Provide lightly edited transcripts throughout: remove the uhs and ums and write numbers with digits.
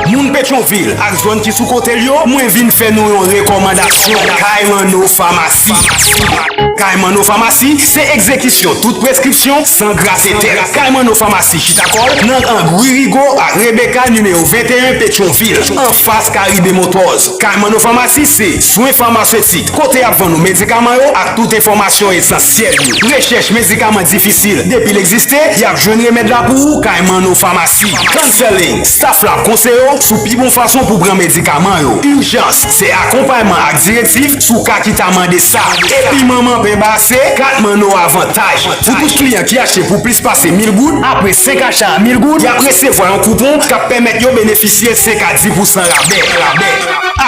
Moun Pétionville, ak zone qui sous côté yo, moi vinn faire nous une recommandation. Kaimano Pharmacie. Kaimano Pharmacie, c'est exécution toute prescription sans grâce et terre. Kaimano Pharmacie, Chitakol, dans un Guirigo à Rebecca numéro 21 Pétionville, en face Caribé Motors. Kaimano Pharmacie, c'est soins pharmaceutiques. Côté avant nos médicaments avec toute information essentielle. Recherche médicaments difficiles. Depuis l'existé, il y a jeune remède là pour Kaimano Pharmacie. Counseling, staff la conseil sous plus bonne façon pour prendre médicaments. Urgence, c'est accompagnement avec directif sous cas qui t'a demandé ça. Et puis maman ben bassé, 4 mano avantage. Pour tout client qui achète pour plus passer 1000 gouttes, après 5 achats à 1000 gouttes, il y a recevoir un coupon qui permet de bénéficier de 5 à 10% rabais.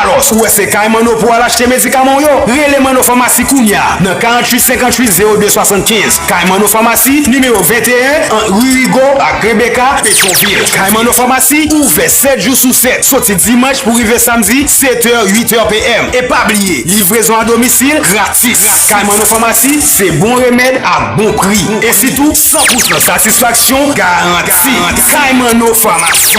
Alors, où est-ce que Kaimano pour aller acheter médicaments yo? Réellement pharmacie Kounia, dans 48 58 02 75. Kaimano Pharmacie, numéro 21, en Ruigo, à Rebecca, Pétionville. Kaimano Pharmacie, ouvert 7 jours sur 7. Sorti dimanche pour arriver samedi, 7h, 8h PM. Et pas oublier, livraison à domicile gratis. Kaimano Pharmacie, c'est bon remède à bon prix. Et surtout, 100% satisfaction garantie. Kaimano Pharmacie.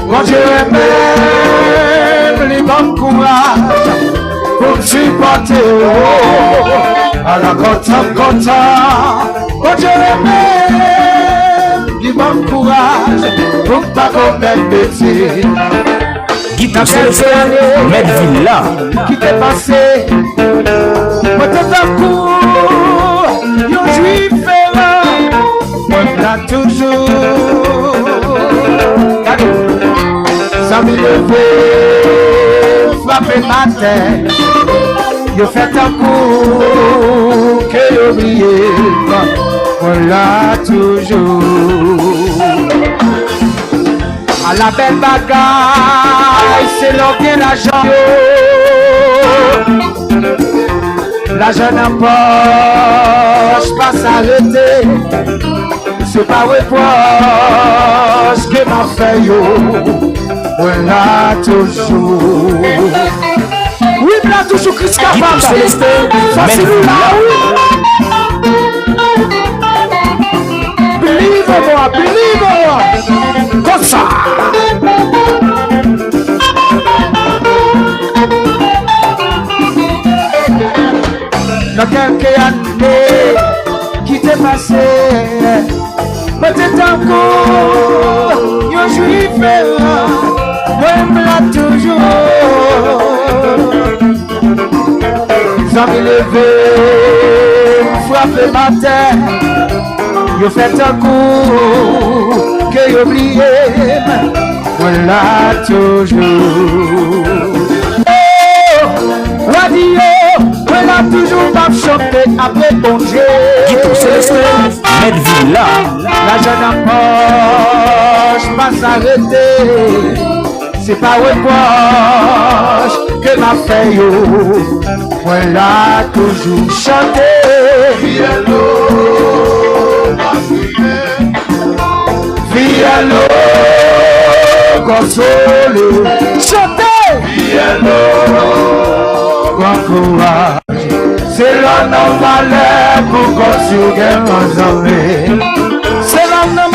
Quand je même les bons courage pour supporter à la content, quand je même les bons courage pour pas commettre bêtises. Guitou Célestin, Medville là. Qui t'est passé, peut-être un coup, yon juif ferrant, on l'a toujours. Ça me levé, frapper ma tête. Je fais un coup que j'ai oublié. On l'a toujours. À la belle bagaille, c'est l'homme bien l'argent. L'argent n'a poche, pas s'arrêter. C'est pas reproche que m'a fait yo. On l'a toujours. Oui, on l'a toujours Chris Capable. Facile là. Believe moi. Comme ça. Dans quelques années qui t'est passé, peut-être encore, yo juif moi là toujours. J'en ai levé, frappé ma tête, yo fait un coup que yo oublié, moi là toujours. Oh, radio, moi là toujours pas chanter après bon Dieu. Guitou Célestin, Medville là. La jeune poche pas s'arrêter. C'est pas reproche que m'a fait yo. Moi là toujours chanter. Viello, Viello, consolé. Chanter. Viello, grand courage. C'est l'homme malheur pour construire mon amour. C'est l'homme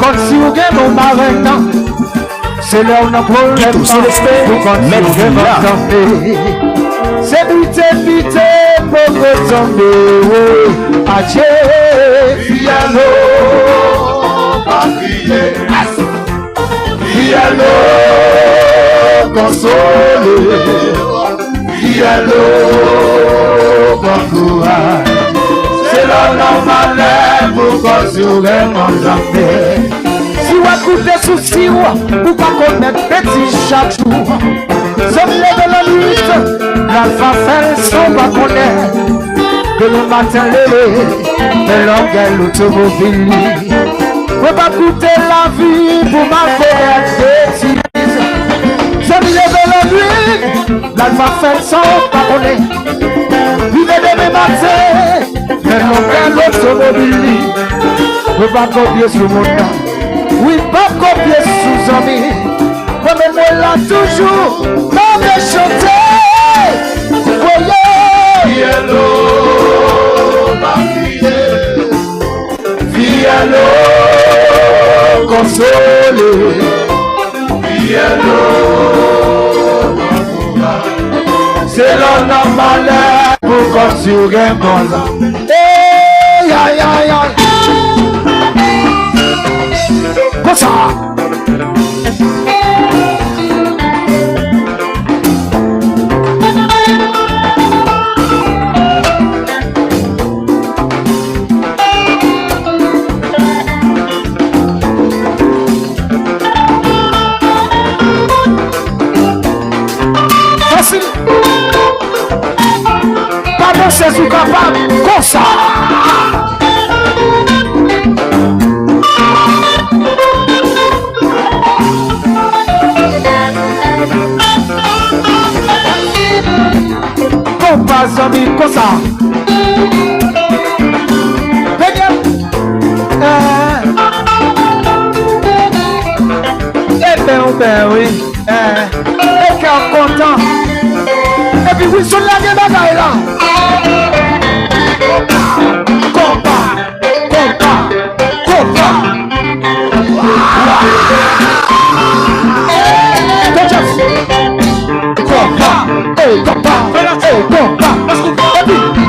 quand si vous gagnez mon marin, c'est l'heure d'un problème. Vous quand si vous gagnez mon café. C'est vite, pour que tomber. Adieu, Fialo, papier. Fialo, consolé. Fialo, bon courage. C'est l'heure normal pour construire mon affaire. Si vous écoutez soucis, vous pas connaître petit chaque jour. Sommes de la lutte, l'alpha fait son va connaître. De le matin levé, de l'orgueil l'automobile. Vous pas coûter la vie pour ma faire bêtise. Sommes de la nuit, l'alpha fait son va connaître. Vivez demain matin. L'automobile, ne pas copier sur mon nom, oui, pas copier sous amis. Moi, mais moi là toujours, pas me chanter. Voyez, Fialo, Fialo, consolé, Fialo, c'est l'homme normal. Pour construire un bon temps. Aïe, aïe, aïe, aïe. Comme ça. Facile. C'est sous capable comme ça. Comme pas zombie comme ça. Ben oui. Et cœur content. Et puis oui, sur la gueule bagaille là. Combat.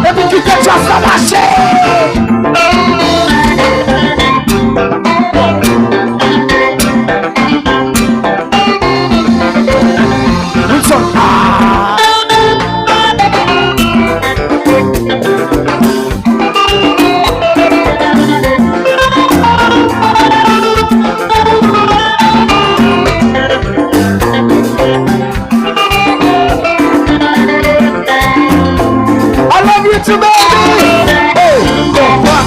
Et puis qui te chasse la machine. To baby, hey, compa.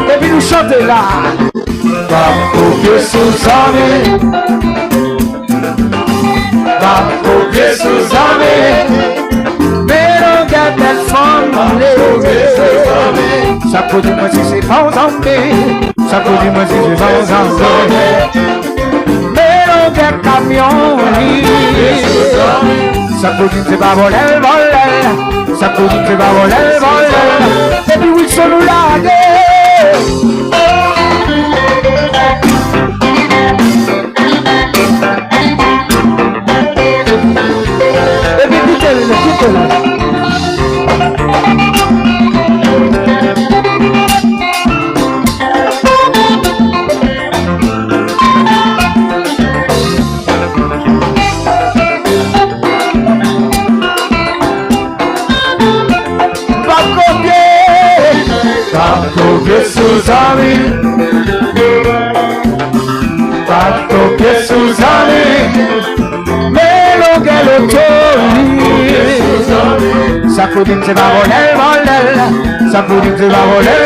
Et puis nous chanter là. Pas copier sous amis, pas copier sous amis. Belle femme, ça peut dire moi si c'est pas en zombie, ça peut dire moi si c'est pas en zombie. Mais on fait camion, ça peut dire c'est pas voler, ça peut dire c'est pas voler. Et puis oui, c'est nous là. Et puis quittez-le. Sous amis, pas copier sous amis, mais l'onguel autour. Ça peut dire que c'est pas voler, ça peut dire que c'est pas voler,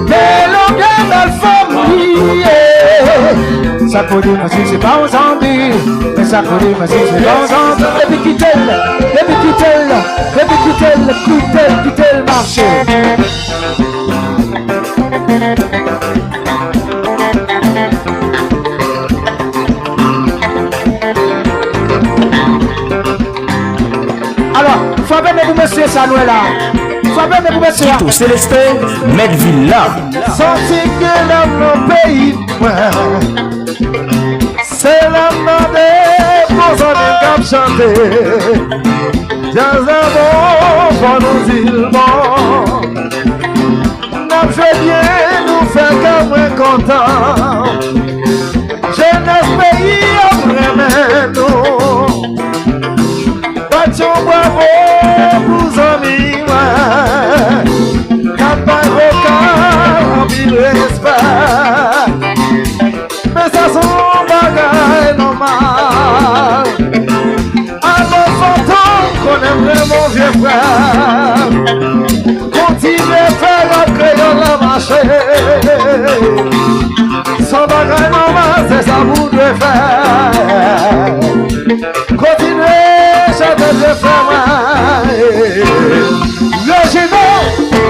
mais l'onguel belle famille. Ça peut dire que c'est pas aux zombies, mais ça peut dire que c'est pas aux zombies. Et puis quittez-le, quittez le marché. pour monsieur Samuel là. Frappez pour monsieur. Guito Célestin, Medville là. Sorti que l'homme dans le pays. C'est l'homme dans des beaux amis qui ont chanté. Jazz bon pour nous dire bon. Nous fait bien, nous fait comme un content. Jeunesse pays après nous. Bâtons bravo pour amis. Campagne vocale en mille respect. Mais ça son bagage normal. Alors fantôme qu'on aime vraiment vieux frère. Continuez à faire un crayon la marché. Son bagage normal, c'est ça vous devez faire. Continuez à chanter de faire. Régiment,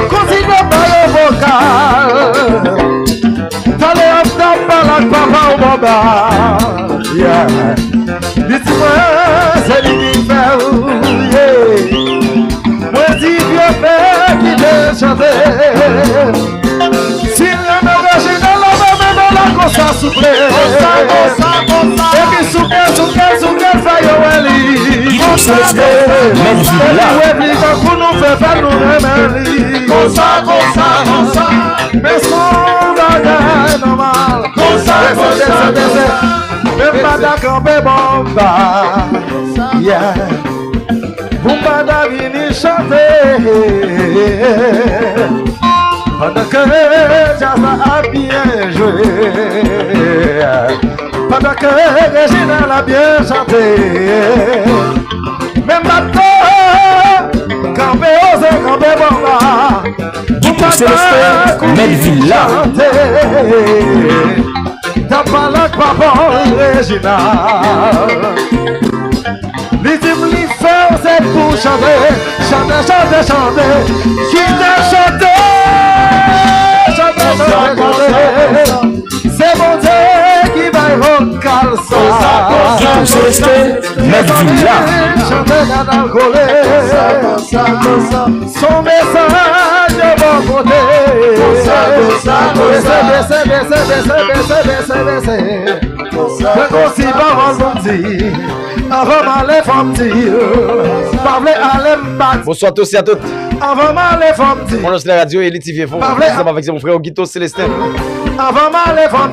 continuez par le vocal. T'allez en temps par la papa au baba. Dites-moi, c'est lui qui fait où. Moi, dis vieux père qui veut chanter. Si l'on a gagé dans la main, dans la cosa souple. Et puis souple, faille au wali. Guito Célestin, Medville là. Pour nous faire faire nous remercier. Cosa. Mais son bagage normal. Cosa. Même pas d'accord, mais bon, yeah. Vous m'avez venu chanter. Pendant que Jazz a bien joué. Pendant que Réginal a bien chanté. Même maintenant, campé osé, campé bomba. Guito Célestin, Medville là. T'as pas la papa original. Les types les faire c'est pour chanter. Chanter. Qui t'a chanté? Chanter. C'est mon Dieu qui va y rendre ça. Guito Célestin, Medville là. Chanter dans le collet. Son message de bon côté. Baisser. Avant m'aller femme parler à l'embat. Bonsoir à tous et à toutes. Avant m'aller femme On lance la radio et l'ITV Fond. Avec mon frère Guito Célestin. Avant m'aller femme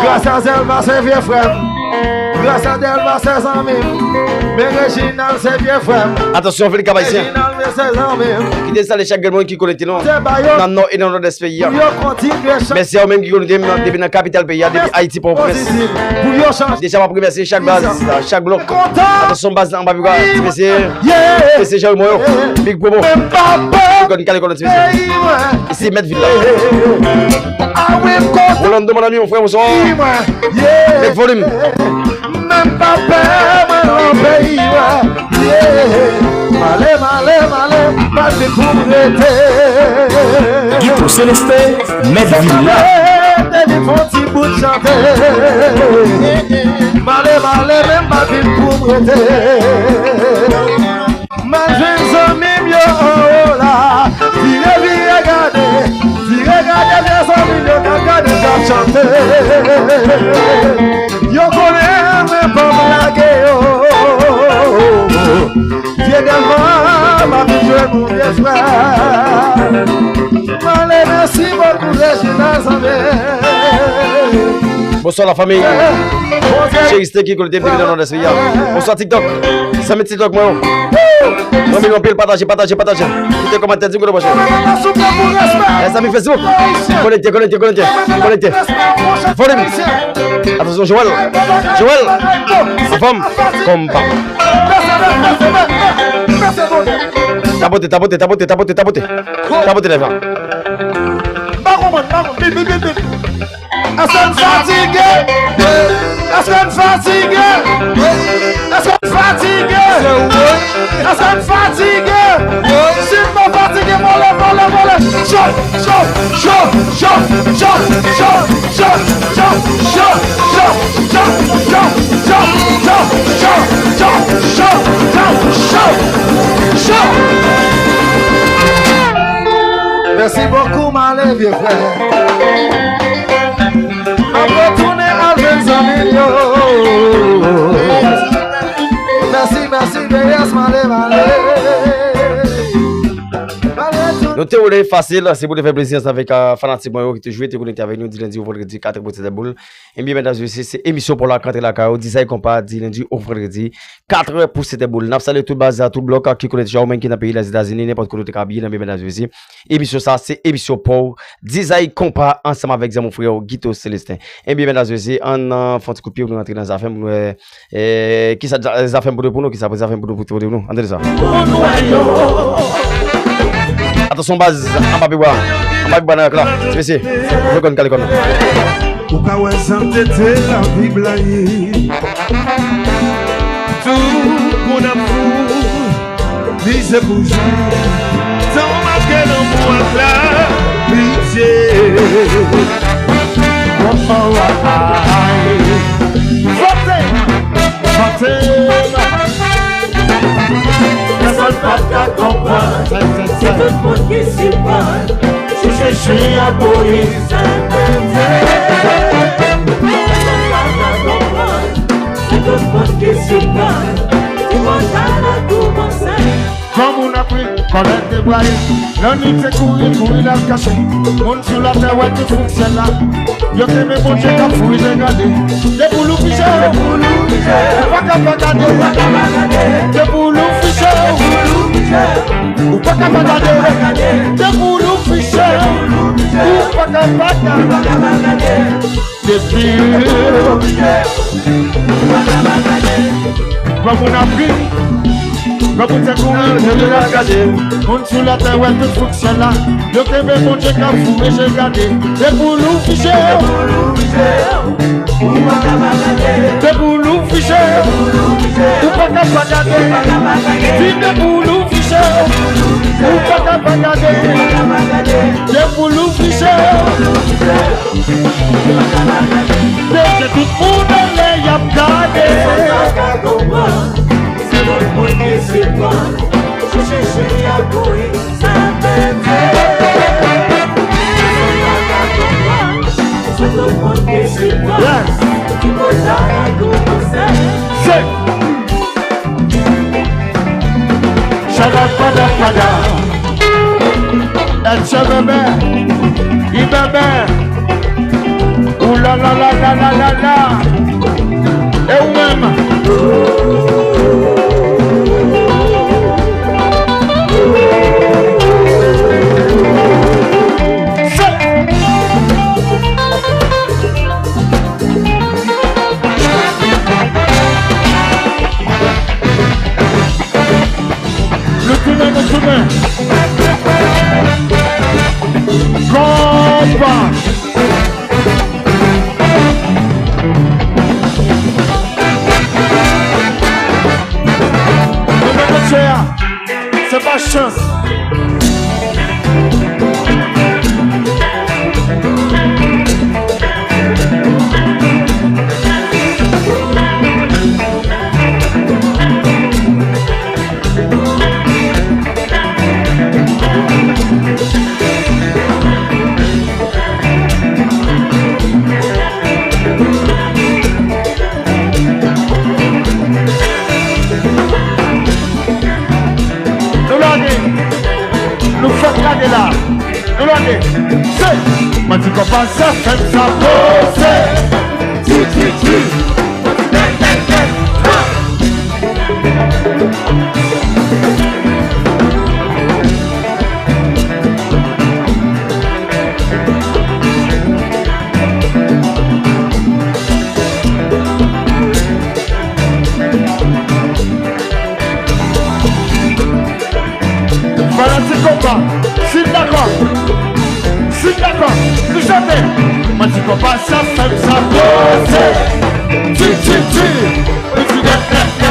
grâce à elle va ses vieux frères. Grâce à elle va ses amis. Mais Réginal c'est vieux frère. Attention, Félix Cabaïsien. Réginal mais ses amis. Qui décide chaque monde qui connecte nous. Dans le nord et dans l'autre des pays. Merci à eux-mêmes qui connectent depuis la capitale pays, depuis Haïti pour presse. Déjà, je vais remercier chaque base, chaque bloc. Attention, base en Babiga, c'est Jean Moyo, Big Promo. Ici, Medville. Rolando, mon ami, mon frère, bonsoir. Avec volume. Même pas peur, mon pays. Malé, pas de couvreté. Guito Célestin, Medville là. Des bout de chanter. Malé, même pas de couvreté. Ma jeune ami, mieux en haut là. Viens regarder les amis, regarder chanter. Yo connais même pas blaguer. Viens devant ma vie, mon vieux frère. Allez, merci beaucoup, Réginal. Bonsoir la famille. Chérie Sté qui connecte depuis dans le bonsoir TikTok. Ça met TikTok moi. Moi mais on peut partager. Quittez commentaire du coup le prochain. Les amis Facebook. Connectez. Volume. Attention Joël. Sa femme. Combat. Tapoter les femmes. Est-ce qu'on fatigué? Si pas fatigué, mollet. Show. mes vieux frères. On retourner avec un million. Merci, yes, malé. Nous te voulons facile, c'est pour te faire plaisir avec Fanatique qui te joue, te connecté avec nous du lundi au vendredi 4 pour cette boule. Et bien, mesdames et messieurs, c'est émission pour la carte et la carrière, design compas, du lundi au vendredi 4 pour cette boule. Nous saluons tout base à tout bloc qui connaît déjà au même qui dans le pays des États-Unis, n'importe quoi d'autre habillé, mesdames et messieurs. Émission ça, c'est émission pour design compas ensemble avec mon frère Guito Célestin. Et bien, mesdames et messieurs, on fait un coup de pied pour nous entrer dans les affaires. Qui ça les affaires pour nous, qui ça les affaires pour nous, entendez ça. Attention base, on va biboire là, c'est ici. Je connais calé comme. Pourquoi ouais santé la Bible tout mon amour, disait pour ça. Sans marquer dans moi là, pitié. Personne pas qu'à comprendre. C'est tout le monde qui s'y prend. Je cherche à courir. Personne pas qu'à comprendre. C'est tout le monde qui s'y prend. Tu manges à tout mon sein. Comme on a pris, connaître des bois. L'ennui c'est courir dans le cachet. Monde sur la terre, ouais, tout fonctionne là. Yo que me bon Dieu qu'a fouillé, j'ai regardé. Des boulous fichés, pas qu'à regarder. Des boulous fichés, ou pas qu'à regarder. Des boulous fichés, ou pas qu'à regarder. Des filles, comme on a pris. Quand vous êtes couru, je vais la garder. On sur la terre, ouais, tout fonctionne là. Le Québec, mon Dieu, qu'a fouillé, j'ai regardé. Des boulous fichés, des boulous fichés, ou pas qu'à regarder. Dis des boulous fichés, ou pas qu'à regarder. Des boulous fichés, des tout le monde les a gardés. C'est tout le monde qui s'y prend. Je cherche à courir. Ça c'est tout le monde qui s'y prend. Tu manges à tout mon sein. Shada. El chebebe, ibebe. Ouh la. Et ou même. C'est pas chance. Mais tu comprends ça, fait ça poser. Fanatique combat, suis d'accord. Nous chanter. Moi tu comprends ça, fait ça poser.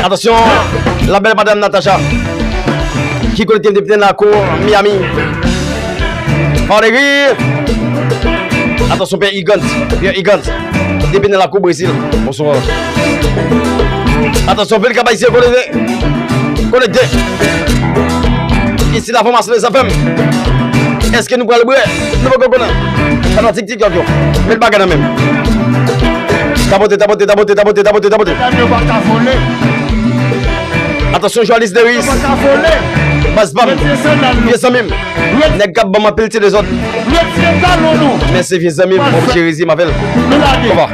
Attention, la belle madame Natacha qui connaît le député de la cour Miami. Attention, Pierre Higgins, député de la cour Brésil. Bonsoir. Attention, Pierre Cabaïsé, connecté. Ici la formation des affaires. Est-ce que nous prenons le bruit? Nous ne pouvons pas connaître. Ça va tic-tic, yo. Mais le bagage même. Taboté. Attention, journaliste de risque. Bas bam. Vieux amis. N'est pas bon m'appeler les autres. Mais c'est vieux amis, mon chéri, m'appelle. Comment?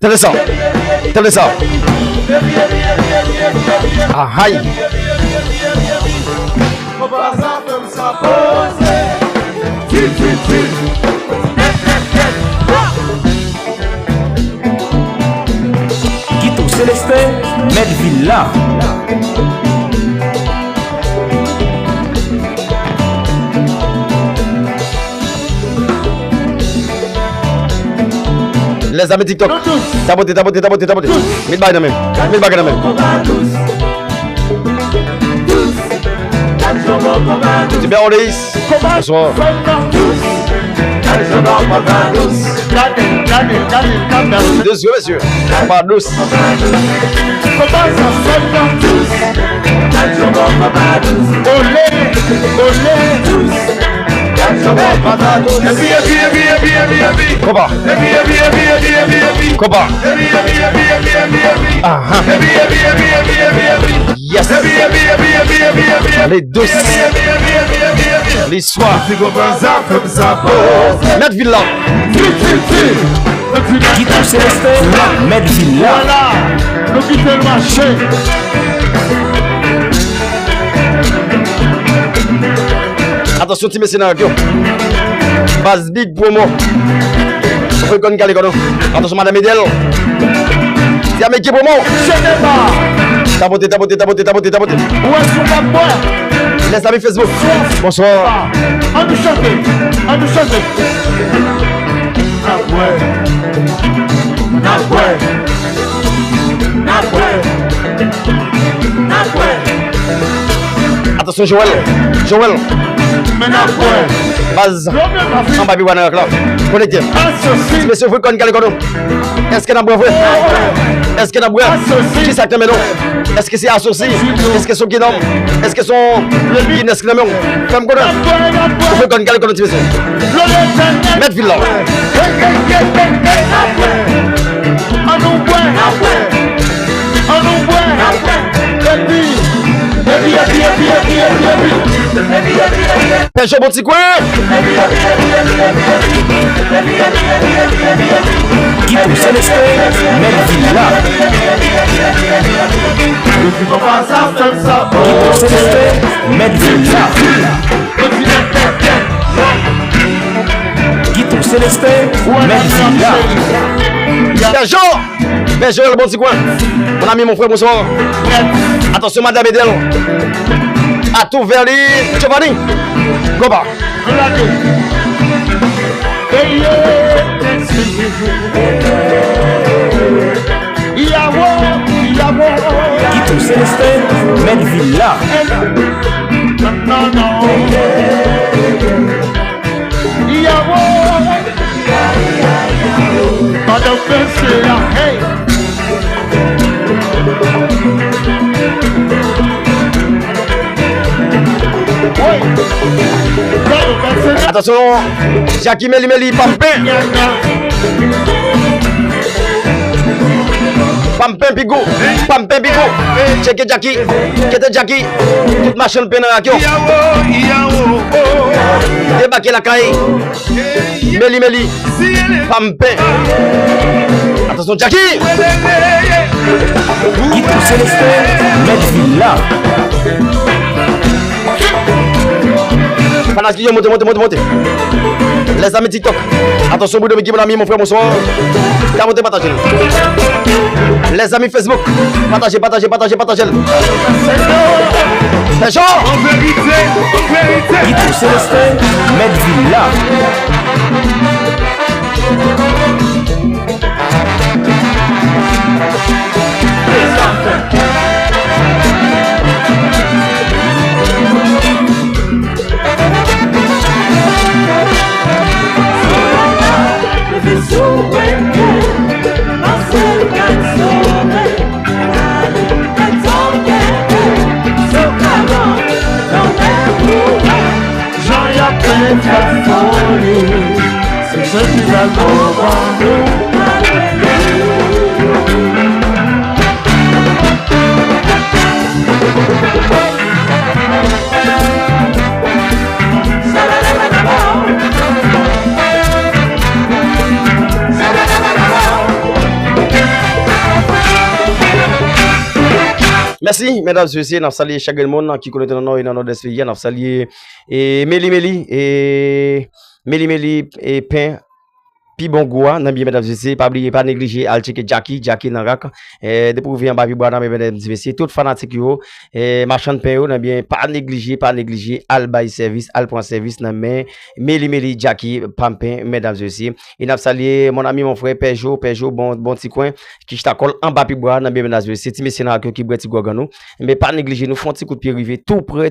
Tenez ça. Ah aïe. Guito Célestin, Medville là. Les amis TikTok. Taboté. Mille bagues même. Tu bien Oléis. Bonsoir. Douce, monsieur. Pas douce. Copa. Yes. Les douces. Les soirs. Medville là. Guito Célestin, Medville là. Voilà. Nous quittons le marché. Attention, petit messieurs, base big promo. Faut qu'on gagne. Attention, madame Edel. C'est un mec qui promo. Taboté. Où est-ce qu'on va boire? Les amis Facebook. Bonsoir. On nous chante. Attention, Joël. Base. On va vivre là. Connecté. Monsieur, vous connaissez le est-ce que n'a pas vrai? Est-ce que n'a pas qui ça maintenant? Est-ce que c'est associé? Est-ce que c'est qui nomme? Est-ce que son Guinness nomme? Comme quoi? Vous connaissez le monsieur. Medville là. Pêche au petit coin. Guito Célestin, Medville là. Guito Célestin, Medville là. Guito Célestin, Medville là. Pêche le petit coin. Mon ami, mon frère, bonsoir. Attention, madame Edel. À tout vers les Giovanni. Goba. Guito Célestin, Medville là. Attention, Jackie Meli, Pampin. Pampin Pigo. Check Jackie. Qu'est-ce Jackie? Toute machine peine à Kyo. Débarquer la caille. Meli. Pampin. Attention, Jackie. Guito Célestin, Medville là. Pendant qu'il y a monté. Les amis TikTok. Attention, vous devez mon ami, mon frère, bonsoir. T'as monté, partagez. Les amis Facebook. Partagez. C'est chaud. En vérité. Guito Célestin, Medville là. C'est ce qui va nous Merci, mesdames et messieurs, nous saluons chaque monde qui connaît notre nom et notre pays. Nous saluons Méli et Pain. Puis bon goût, nan bien mesdames et messieurs, pas oublier pas négliger al checker Jackie nan rak découvrir en Bapi bois nan mesdames et messieurs, tout fanatique yo marchand pain yo nan bien pas négliger al bay service al point service nan men Méli Jackie Pampin mesdames et messieurs. Et n'a saluer mon ami mon frère Peugeot bon petit coin qui t'accorde en Bapi bois nan bien mesdames et messieurs, ti monsieur nan qui breti gogan nous mais pas négliger nous font petit coup de pied rivé tout près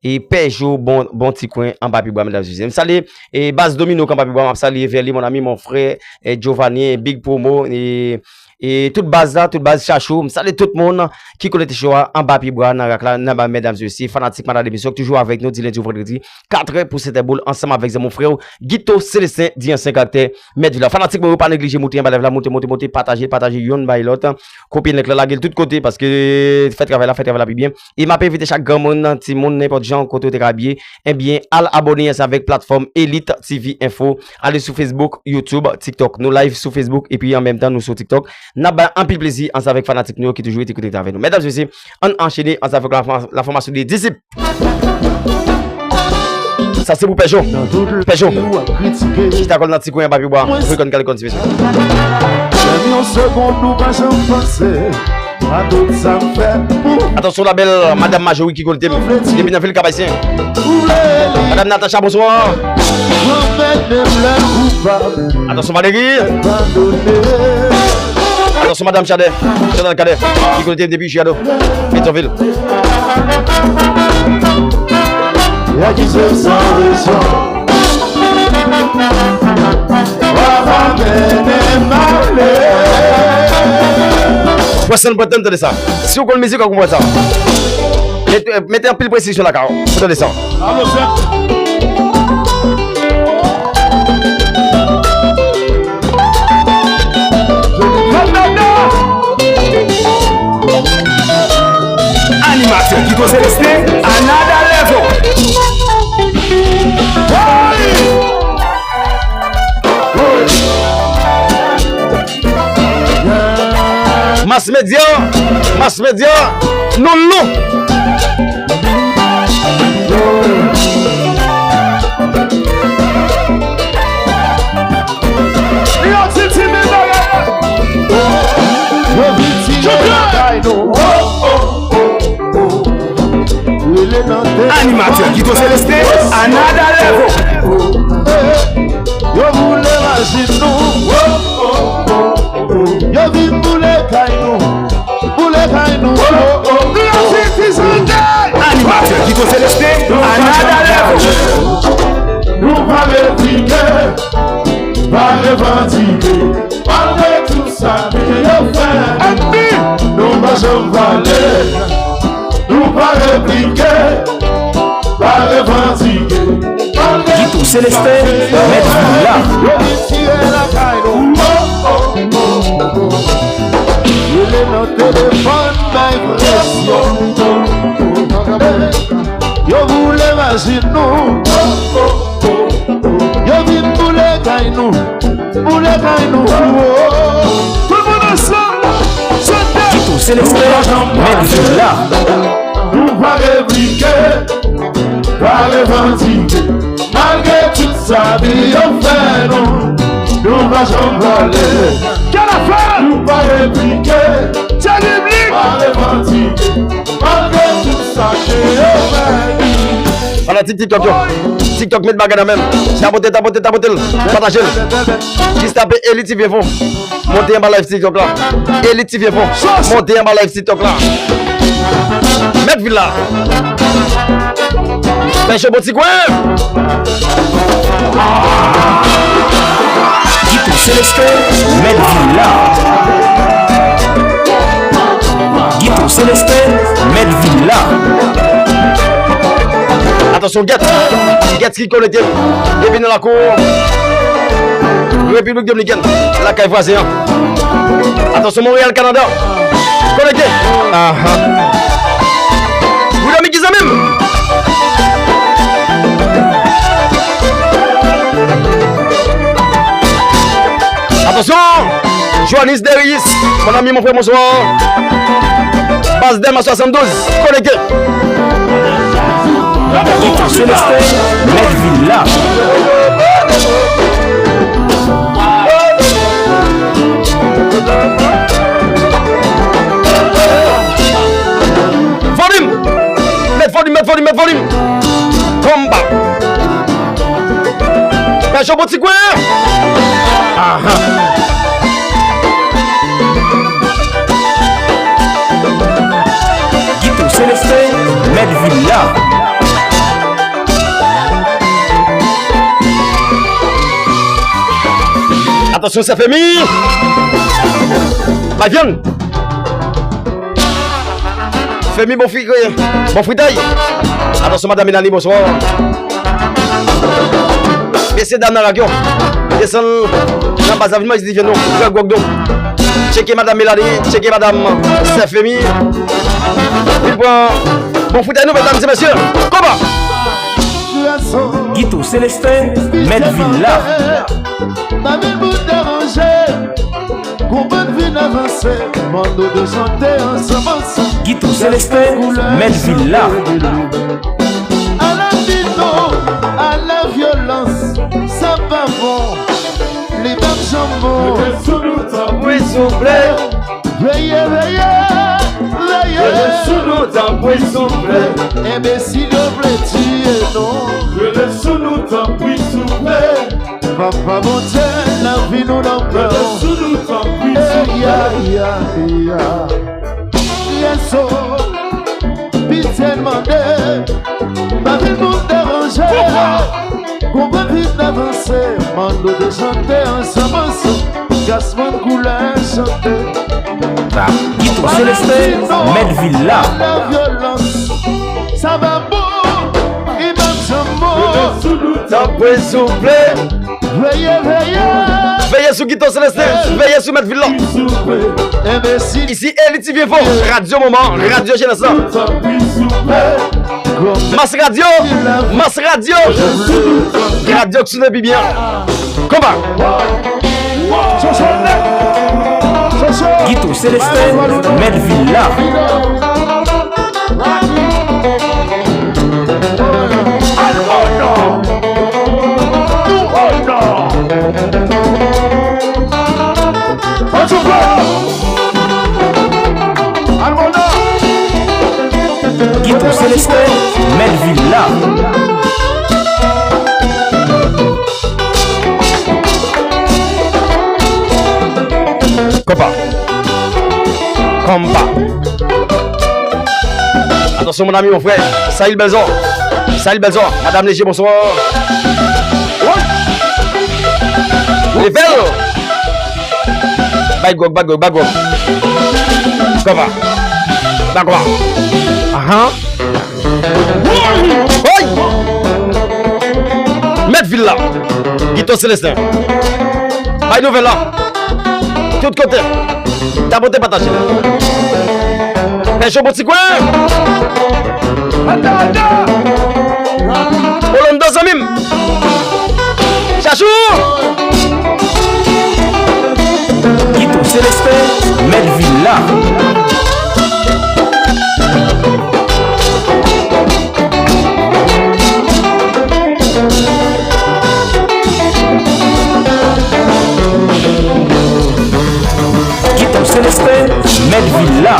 et Peugeot bon petit coin en Bapi bois mesdames et messieurs. Salut et base domino en Bapi bois saluer mon ami, mon frère, Giovanni, Big Promo, et toute base chachou, salut tout le monde qui connaît choix en bas pibois, mesdames et messieurs, fanatique madame d'émission, toujours avec nous, du vendredi, 4h pour cette boule, ensemble avec mon frère, Guito Célestin, dit en 5 caractères, Medvilla, fanatique, mais pas négliger, monter, partager, yon, by l'autre, copine, la gueule, tout côté, parce que faites travail là, bien, et m'a invité chaque grand monde, petit monde, n'importe gens, côté de rabier, eh bien, allez abonner avec plateforme Elite TV Info, allez sur Facebook, YouTube, TikTok, nous live sur Facebook, et puis en même temps, nous sur TikTok. N'a pas un peu plaisir en avec fanatique nous qui toujours écouté avec nous. Mesdames et messieurs, on enchaîne en avec la formation des disciples. Ça c'est pour Peugeot. Qui t'a collé dans petit coin Bapi bois. Vous connaissez quelle condition. Attention la belle madame Majoui qui colle depuis dans le Cap-Haïtien. Madame Natacha bonsoir. Attention Valérie. Attention madame Chadet Cadet qui colle depuis Chiado Pétionville. Voici le bottom de ça. Si vous connaissez musique, vous comprenez ça. Mettez un peu de précision sur la carte. Vous donnez ça. Animateur qui doit rester another level. Mass Media, non. Animateur qui doit rester another level. Yo voulez raginer nous. Yo vin boule kainou. Animateur qui doit rester another level. Nous pas répliquer, pas revendiquer. Malgré tout ça, nous fait. Nous pas valer. Nous pas répliquer, pas revendiquer. Guito Célestin, Medvilla. Il est notre téléphone, yo voulez vas-y nous. Yo vin boule kainou. Tout le monde ensemble. Guito Célestin, Medvilla. Nous pas répliquer, pas revendiquer. Malgré tout ça, nous fait nous. Nous pas voler. Quelle affaire? Nous pas répliquer. Pas revendiquer. Malgré tout ça, Voilà TikTok yo. TikTok met bagana même. Tapoter. Partagez. Juste taper Elite TV Info. Montez en bas live TikTok là. Elite TV Info. Montez en bas live TikTok là. Medvilla. Pêche au petit coin. Célestin, Medvilla. Guito Célestin, Medvilla. Attention, Get qui connecté. Il vient dans la cour. République Dominicaine. La caille voisine. Attention, Montréal, Canada. Connecté. Vous l'avez qui ça même? Attention! Joannis Deris, mon ami, mon frère, bonsoir. Base Dem à 72, connecté. Guito Célestin, Medvilla. Mettre volume. Combat. Pêche au petit coin. Guito Célestin, Medvilla. Attention, ça fait mis. La viande. Femi, bon fritaille. Attention, madame Mélanie, bonsoir. Messieurs, dames, dans la gueule. Descends dans la base d'avenue, ils disent viens nous. Checkez madame Mélanie, checkez madame Femi. Il prend bon fritaille, nous, mesdames et messieurs. Comment? Guito Célestin, Medvilla. Ma vie vous déranger. Combat de vie avancée, mando de chanter ensemble. Guito Célestin, Medvilla. À la bidon, à la violence, ça va bon. Les dames jambons, sous nous tambouis soufflés. Veillez, sous nous tambouis soufflés. Imbécile, blé-tu non. Sous nous tambouis soufflés. Papa mon Dieu, la vie nous n'en peur. Sous nous tambouis soufflés. Yes, oh, pitié demandé. Ma vie nous dérangeait. Qu'on va vite avancer. Mando de chanter ensemble. Gaspard couleur chanter. Guito Célestin, Medvilla. La violence, ça va beau. Il va se mot. Tambouis soufflés. Veillez. Veillez sur Guito Célestin, veillez sur Medvilla. Imbécile. Ici, Elite Vievo, Radio Moment, Radio Génération. Mass Radio, Radio que ce bien. Comment? Guito Célestin, Medvilla. Guito Célestin, Medvilla. Combat. Attention mon ami, mon frère, Sahil Belzor. Madame Léger, bonsoir. Les belles. Bagog. Combat. D'accord. Oi! Medvilla. Guito Célestin. Bye nouvelle là. Tout côté. T'as beauté partagé. Pêche au petit coin. Olondo Samim. Chachou. Guito Célestin, Medvilla. Guito Célestin, Medvilla.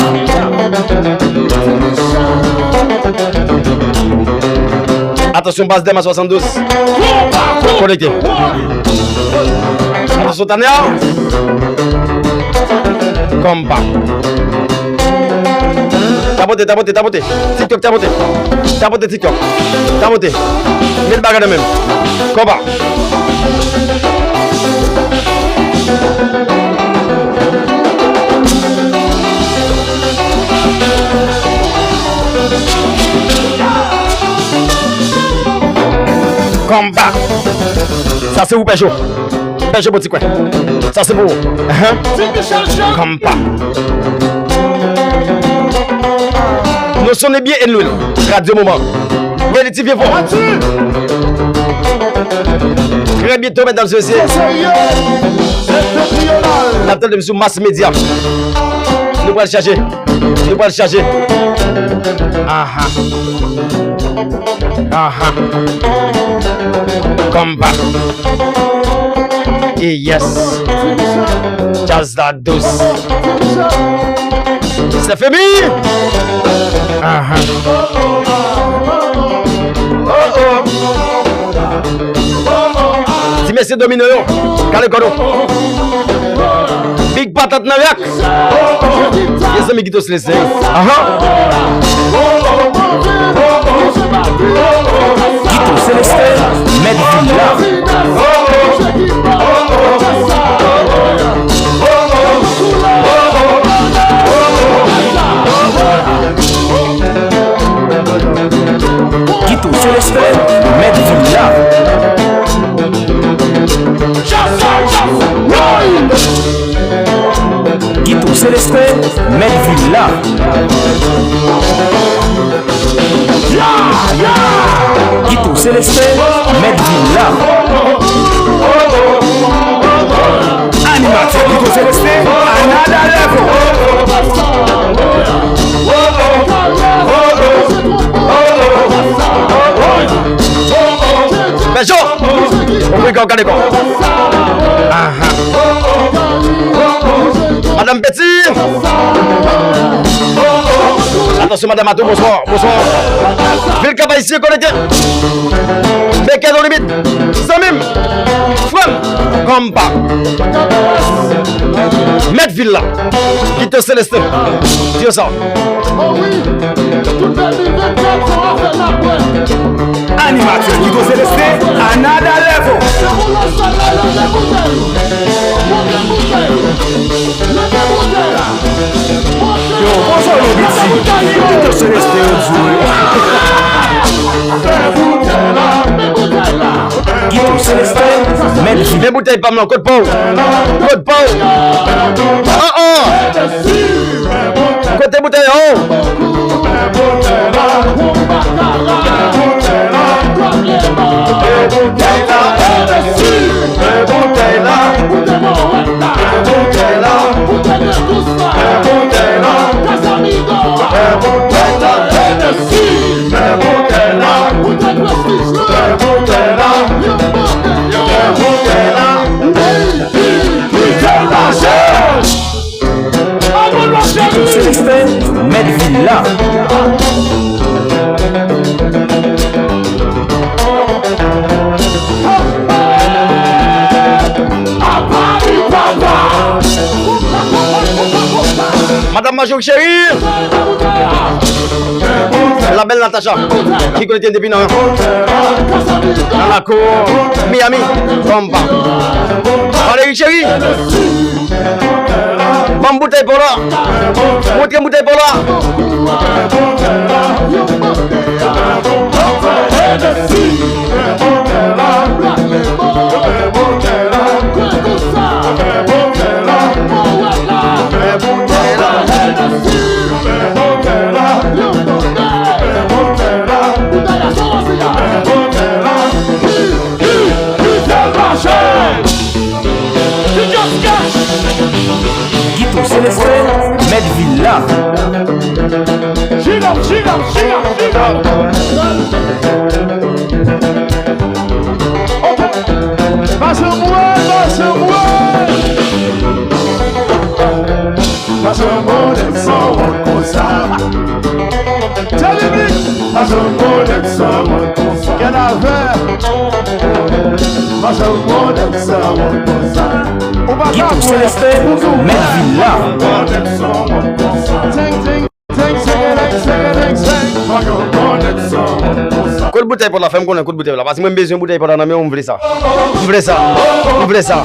Attention, base Dem à 72. Connecté. Attention, Tania. Combat. Tapoté. TikTok, tapoté. Tapoté. Mille bagarres de même. Combat. Combat. Ça c'est où Peugeot? Peugeot petit coin. Ça c'est pour vous. Combat. Nous sommes bien en l'huile. Radio Moment. Relativement fort. Très bientôt, mesdames et messieurs. L'appel de M. Mass Media. Nous allons le charger. Nous allons le charger. Combat. Et yes. Jazz la douce. C'est fini. Si monsieur domine, calé kono. Big patate na yak. Yes, ami Guito Célestin. Guito Célestin, Medvilla. Guito Célestin, Medvilla. Guito Célestin, Medvilla. Guito Célestin, Medvilla. Animateur Guito Célestin, another level. Peugeot. On peut regarder quoi. Madame Petit. Attention Madame Ato, bonsoir. Bonsoir. Ville Cap ici, connecté. Becquet dans limite. Samim. Fram. Combat. Medville là. Guito Célestin. Dis ça. Animateur Guito Célestin, another level. Yo, bonjour les petits. Guito Célestin Guito Célestin, Medvilla. Les bouteilles pas code Pau. Code Pau. Côté bouteille oh. Guito Célestin, Medvilla. Madame Major chérie. La belle Natacha. Qui connaît depuis dans la cour. Miami. Combat. Valérie chérie. Bonne bouteille pour là. Montrez bouteille pour là. Guito Célestin, Medvilla. Gira. Passe-moi. Passe-moi dem someone cosa. Tell me. Passe-moi dem someone cosa. Get out there. Passe-moi dem someone cosa. Guito Célestin, Medvilla. Quelle bouteille pour la femme qu'on a, quelle bouteille là? Parce que moi, j'ai besoin de bouteille pour la femme, on veut ça. On veut ça.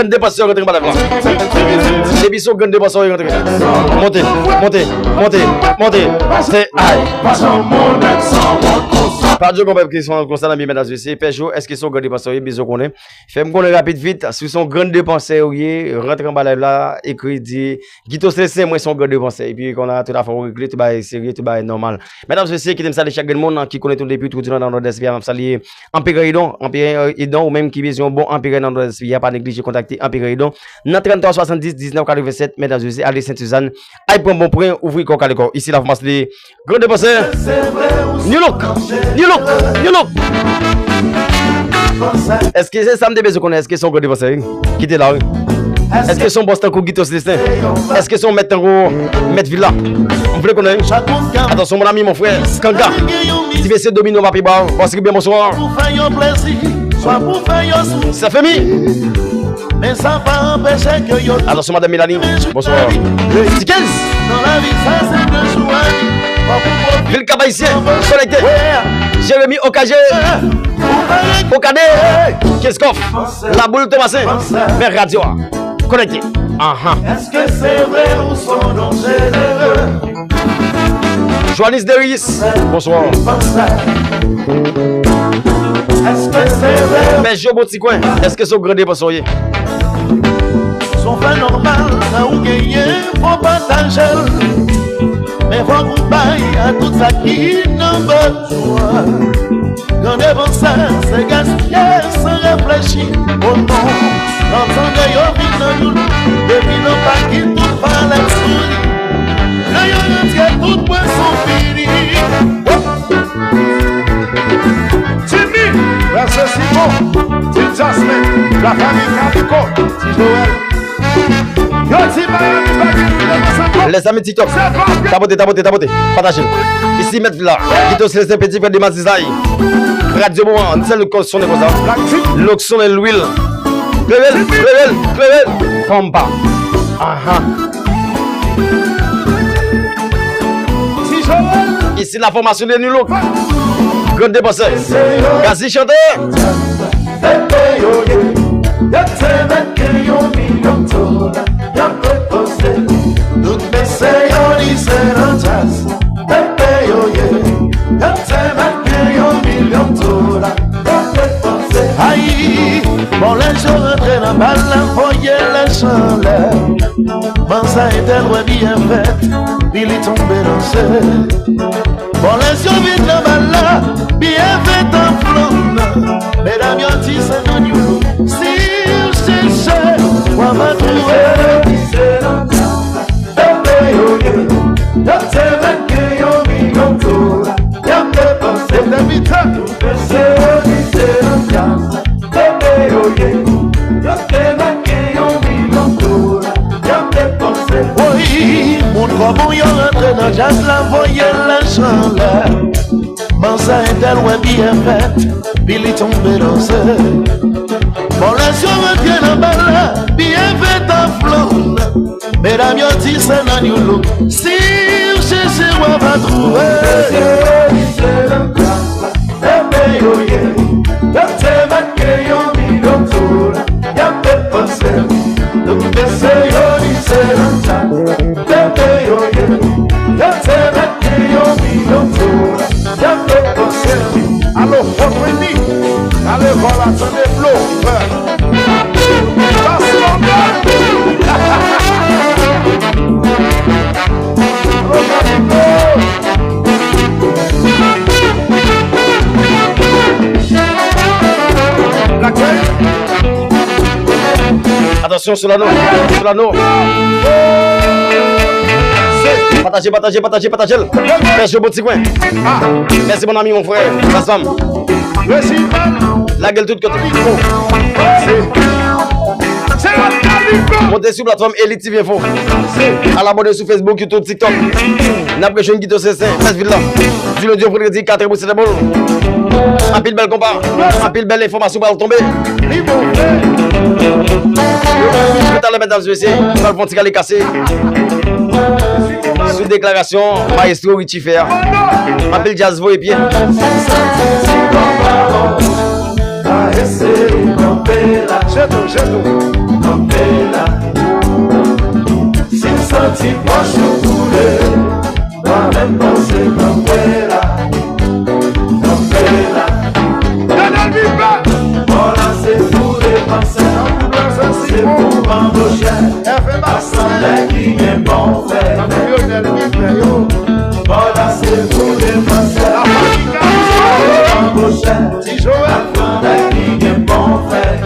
Grand dépasseur rentre par là. Les bisous grand dépasseur rentre. Montez. C'est aïe. Pas de problème qui sont constats mesdames et messieurs. Peugeot, est-ce qu'ils sont grand dépasseur bisous qu'on est. Fais-moi connaître rapide vite sur son grand dépasseur rentre en bas là écrit dit Guito CC moi son grand dépasseur et puis qu'on a tout à fait réglé tout ba sérieux tout ba normal. Mesdames et messieurs qui t'aime saluer chaque monde qui connaît tout depuis tout dans notre esprit m'a saluer Empire Idon ou même qui besoin bon Empire dans notre esprit pas négliger contacter Empire Idon dans 33 70 19 87 mesdames et messieurs allez Sainte-Suzanne aïe pour bon point ouvrir coca l'école ici la France les grand dépasseur New Look. Est-ce que c'est samedi besoin qu'on est? Est-ce que son grand dépasseur qui était là? Est-ce que son boss tankou Guito Célestin? Est-ce que son maître tankou Maître Villa? On voulait connaître. Attention mon ami mon frère Skanga. Si vous êtes domino ma piba, parce que bien bonsoir. Ça fait mi. Mais ça va empêcher que yo. Attention madame Mélanie. Bonsoir. Tikens. Dans la vie ça c'est de jouer. Ville Cabaïsien, connecté. Jérémy Okagé. Okadé. Keskoff. La boule Thomasin. Vers Radio. Connecté. Est-ce que c'est vrai ou son nom généreux? Joannis Deris. Bonsoir. Est-ce que c'est vrai? Mais Jo Boticoin. Est-ce que c'est au grand dépasseur? Son fait normal, là où gagner, faut partager. Mais faut qu'on baille à tout ça qui n'a besoin. Quand les bons sens se gaspillent sans réfléchir au nom. L'entendre yo vit dans nous, depuis nos pas qui tout par la souris. Le yo entier tout poisson fini. Timmy, Verset Simon, Tim Jasmine, la famille Caprico, Tim Joël. Les amis TikTok, tapoter, partagez. Ici, mettre là, Guito Célestin Petit Frère de Mazizaï. Radio Moment, c'est le son de ça. L'oxon et l'huile. Clével, combat. Ici, la formation de Nulo. Grand dépasseur. Gazi chanteur. Toutes mes séances seront jazz. Pepe yo ye, y'a million $. Aïe, bon les jours rentrent dans balle, voyez les chaleurs. Mansa était loin bien faite, il est tombé dans ce. Bon les jours viennent dans balle, bien fait en flamme. Mesdames y'a dit c'est non you. Si vous cherchez, on va trouver. Oui, mon corps y rentre dans jazz, la voyait la chaleur. Mansa était loin bien faite, puis il tombé dans ce. Bon, les yeux retiennent la balle, bien fait en flamme. Mesdames, y'a dit c'est non you look. Si vous cherchez, on va trouver. Alors, comprenez, allez voir la tonne de flot. Attention sur l'anneau. Partagez. Merci au petit coin. Merci mon ami, mon frère, ma femme. La gueule toute côté. Montez sur la plateforme Elite TV Info. À l'abonner sur Facebook, YouTube, TikTok. N'a pas de Guito Célestin, cette ville là. Du lundi au vendredi, 4 et c'est bon. Un pile belle combat, un pile belle information va tomber. Tout à l'heure, mesdames et messieurs, nous allons faire les casser. Sous déclaration, maestro Richie Fer. Appelle Jazz Vo et pied. senti poche couler, moi-même penser Campera. Voilà, c'est pour les penseurs, c'est pour m'embaucher. Assemblée qui est bon fait. Voilà, c'est pour les penseurs, m'embaucher. Assemblée qui est bon fait.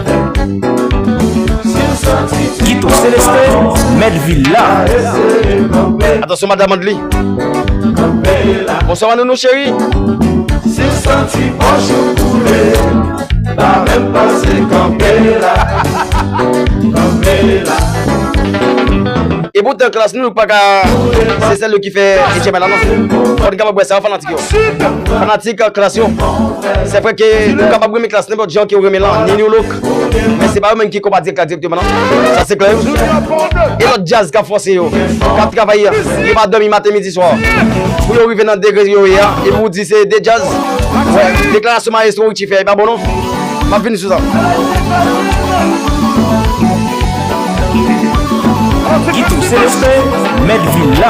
Guito Célestin, Medville là. Attention madame Andli. Bonsoir à nous chéris. Si senti poche couler, pas même passer Campera. Et pourtant classe nous pas c'est celle qui fait et maintenant on est capable de ça fanatique fanatique classe c'est vrai que nous capable de classe n'importe gens qui remet là ni nous look mais c'est pas eux même qui combattent directement ça c'est clair et l'autre jazz qui a forcé yo qui travaille il va dormir matin midi soir pour arriver dans degré yo hier et vous dit c'est des jazz ouais déclaration maestro qui fait pas bon non m'a fini sur ça. Guito Célestin, Medville là.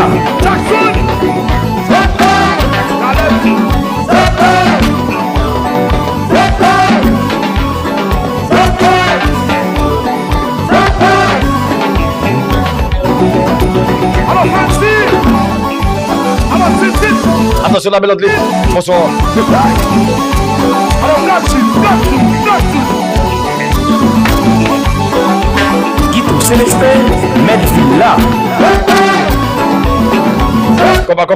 Attention la belle Andli. Bonsoir. Guito Célestin, Medville là. Combat.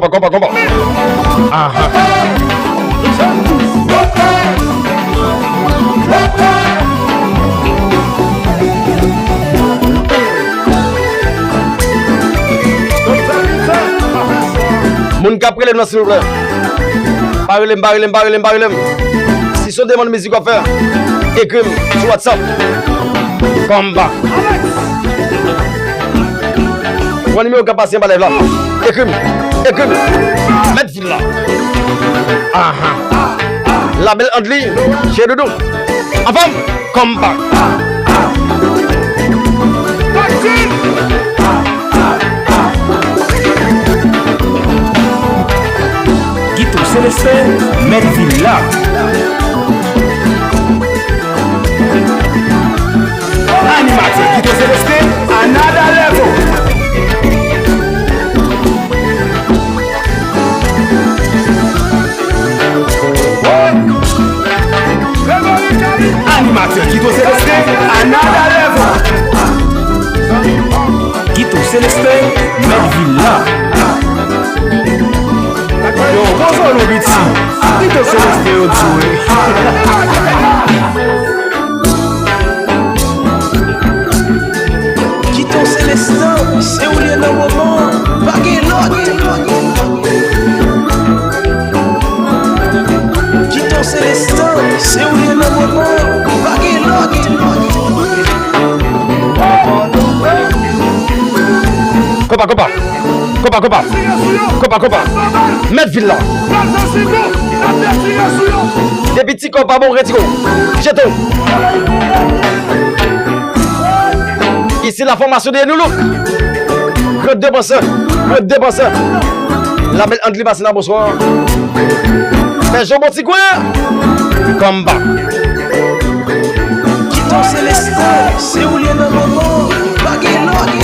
Moun kapre le s'il vous plaît. Barrelem. Si son demande musique à faire, écris sur WhatsApp. Combat. Mon numéro qui passe par là. Écris. Medville là. La belle Andli, chez Doudou. Enfin, combat. Guito Célestin, Medville là. Animateur Guito Célestin, another level. Animateur Guito Célestin, another level. Guito Célestin, Medville là. Yo, bonjour le biti. Guito Célestin au joué. Guito Célestin, c'est où les dans moment, baguelotte. Guito Célestin, c'est où les dans moment, baguelotte. Combat. Medville là. Des petits compas bon retiro. Jeton. Ici la formation de nous. Claude Dépenseur. La belle Andli Bassina, bonsoir. Mais Jean Bon Tigouin. Combat. Guito Célestin, c'est où les dans moment, baguelotte.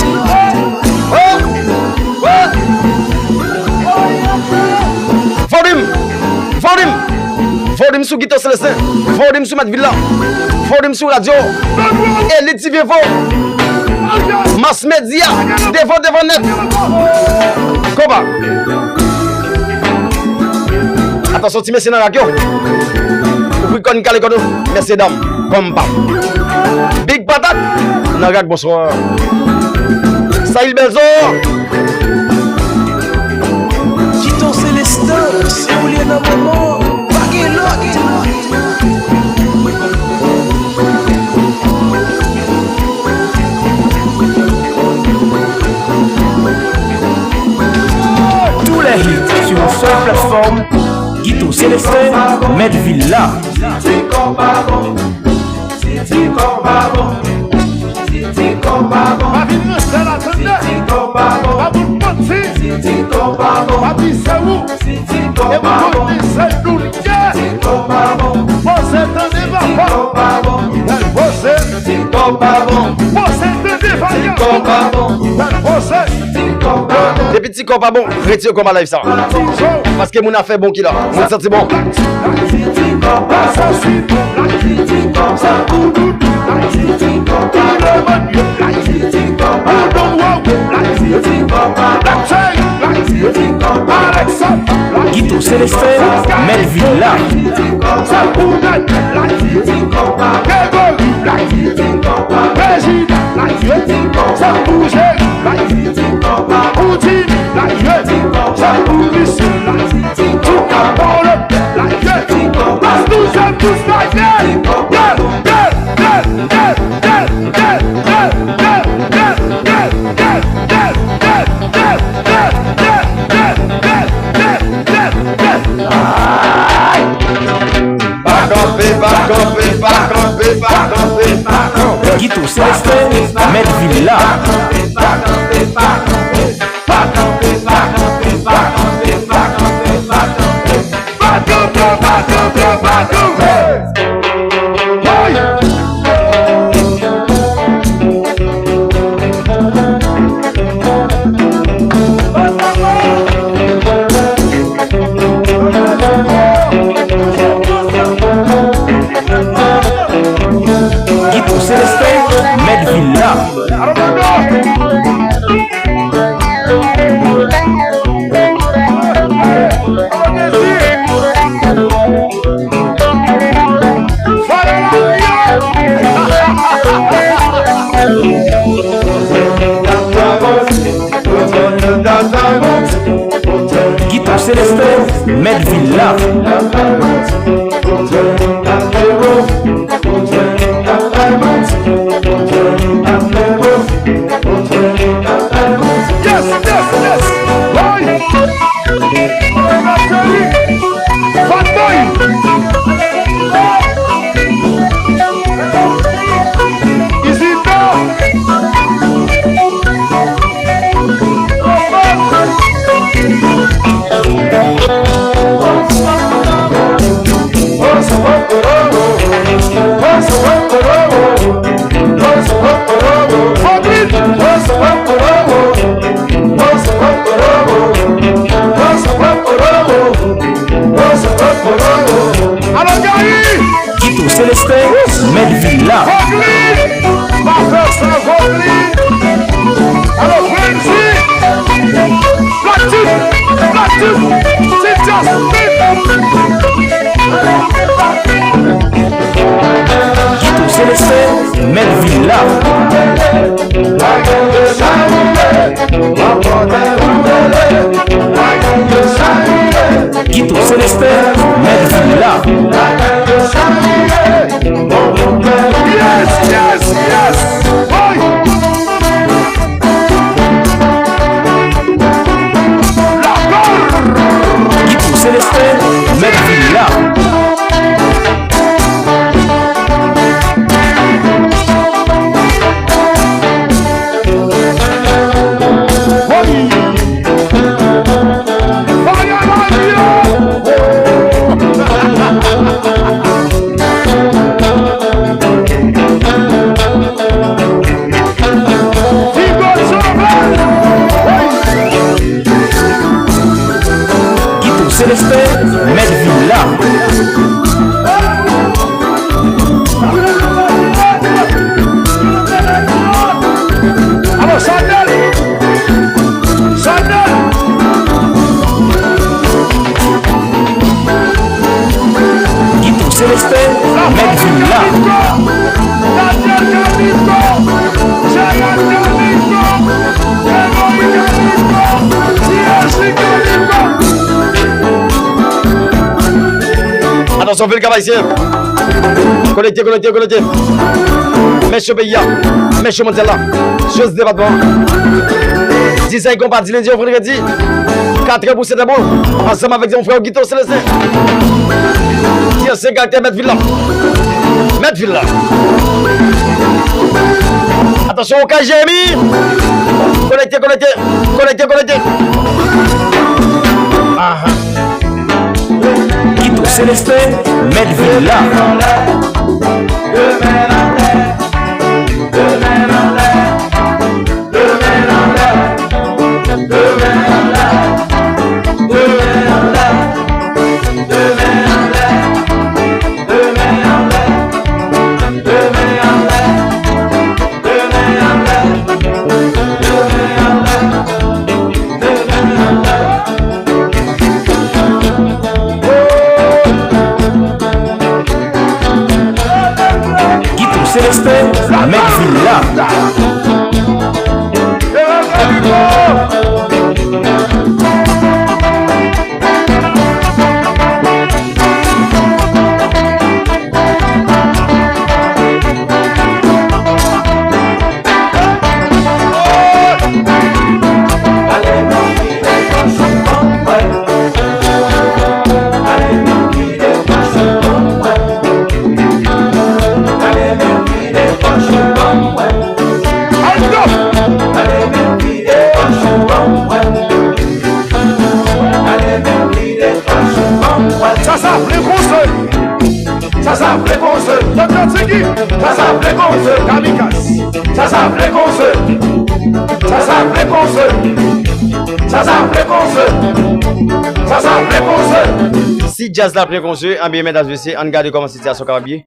Fodim sous Guito Célestin, Fodim sous Medville là, Fodim sous radio, Elite TV Mass Media, devant net. Combat. Attention, tu mets dans la radio. Ouvri con calé con nous, messieurs dames. Combat. Big patate. Nagak bonsoir. Saïl Belzo. Guito Célestin, c'est où les dans moment, baguelotte. Tous les hits sur une seule plateforme. Guito Célestin, Medville là. Titi combat bon. Des petits corps pas bon, retire comme à live ça. Parce que mon a fait bon qui là, mon senti bon. Guito Célestin, Melvilla. Guito Célestin, Melvilla. Guito Célestin, Melvilla. Guito Célestin, Melvilla. Guito Célestin, Melvilla. Guito Célestin, Melvilla. Guito Célestin, Melvilla. Yes, yes, yes. Boy. Guito Célestin, Melvilla. Célestin, Melvilla. Alors, Chanel. Chanel. Guito Célestin, Melvilla. Attention, fais le cavalier. Connecté, connecté, connecté. Mèche Pays, Mèche Montella, chose de département. 10 combat, lundi au vendredi. 4 pour 7 bon. Ensemble avec mon frère Guito Célestin. 10 caractères, mettre Villa. Mettre Villa. Attention au KGMI. Connectez. Guito Célestin, Medville là. Célestin, Medville là. Si jazz la préconçu, bien mesdames et messieurs, on regarde comment la situation est bien.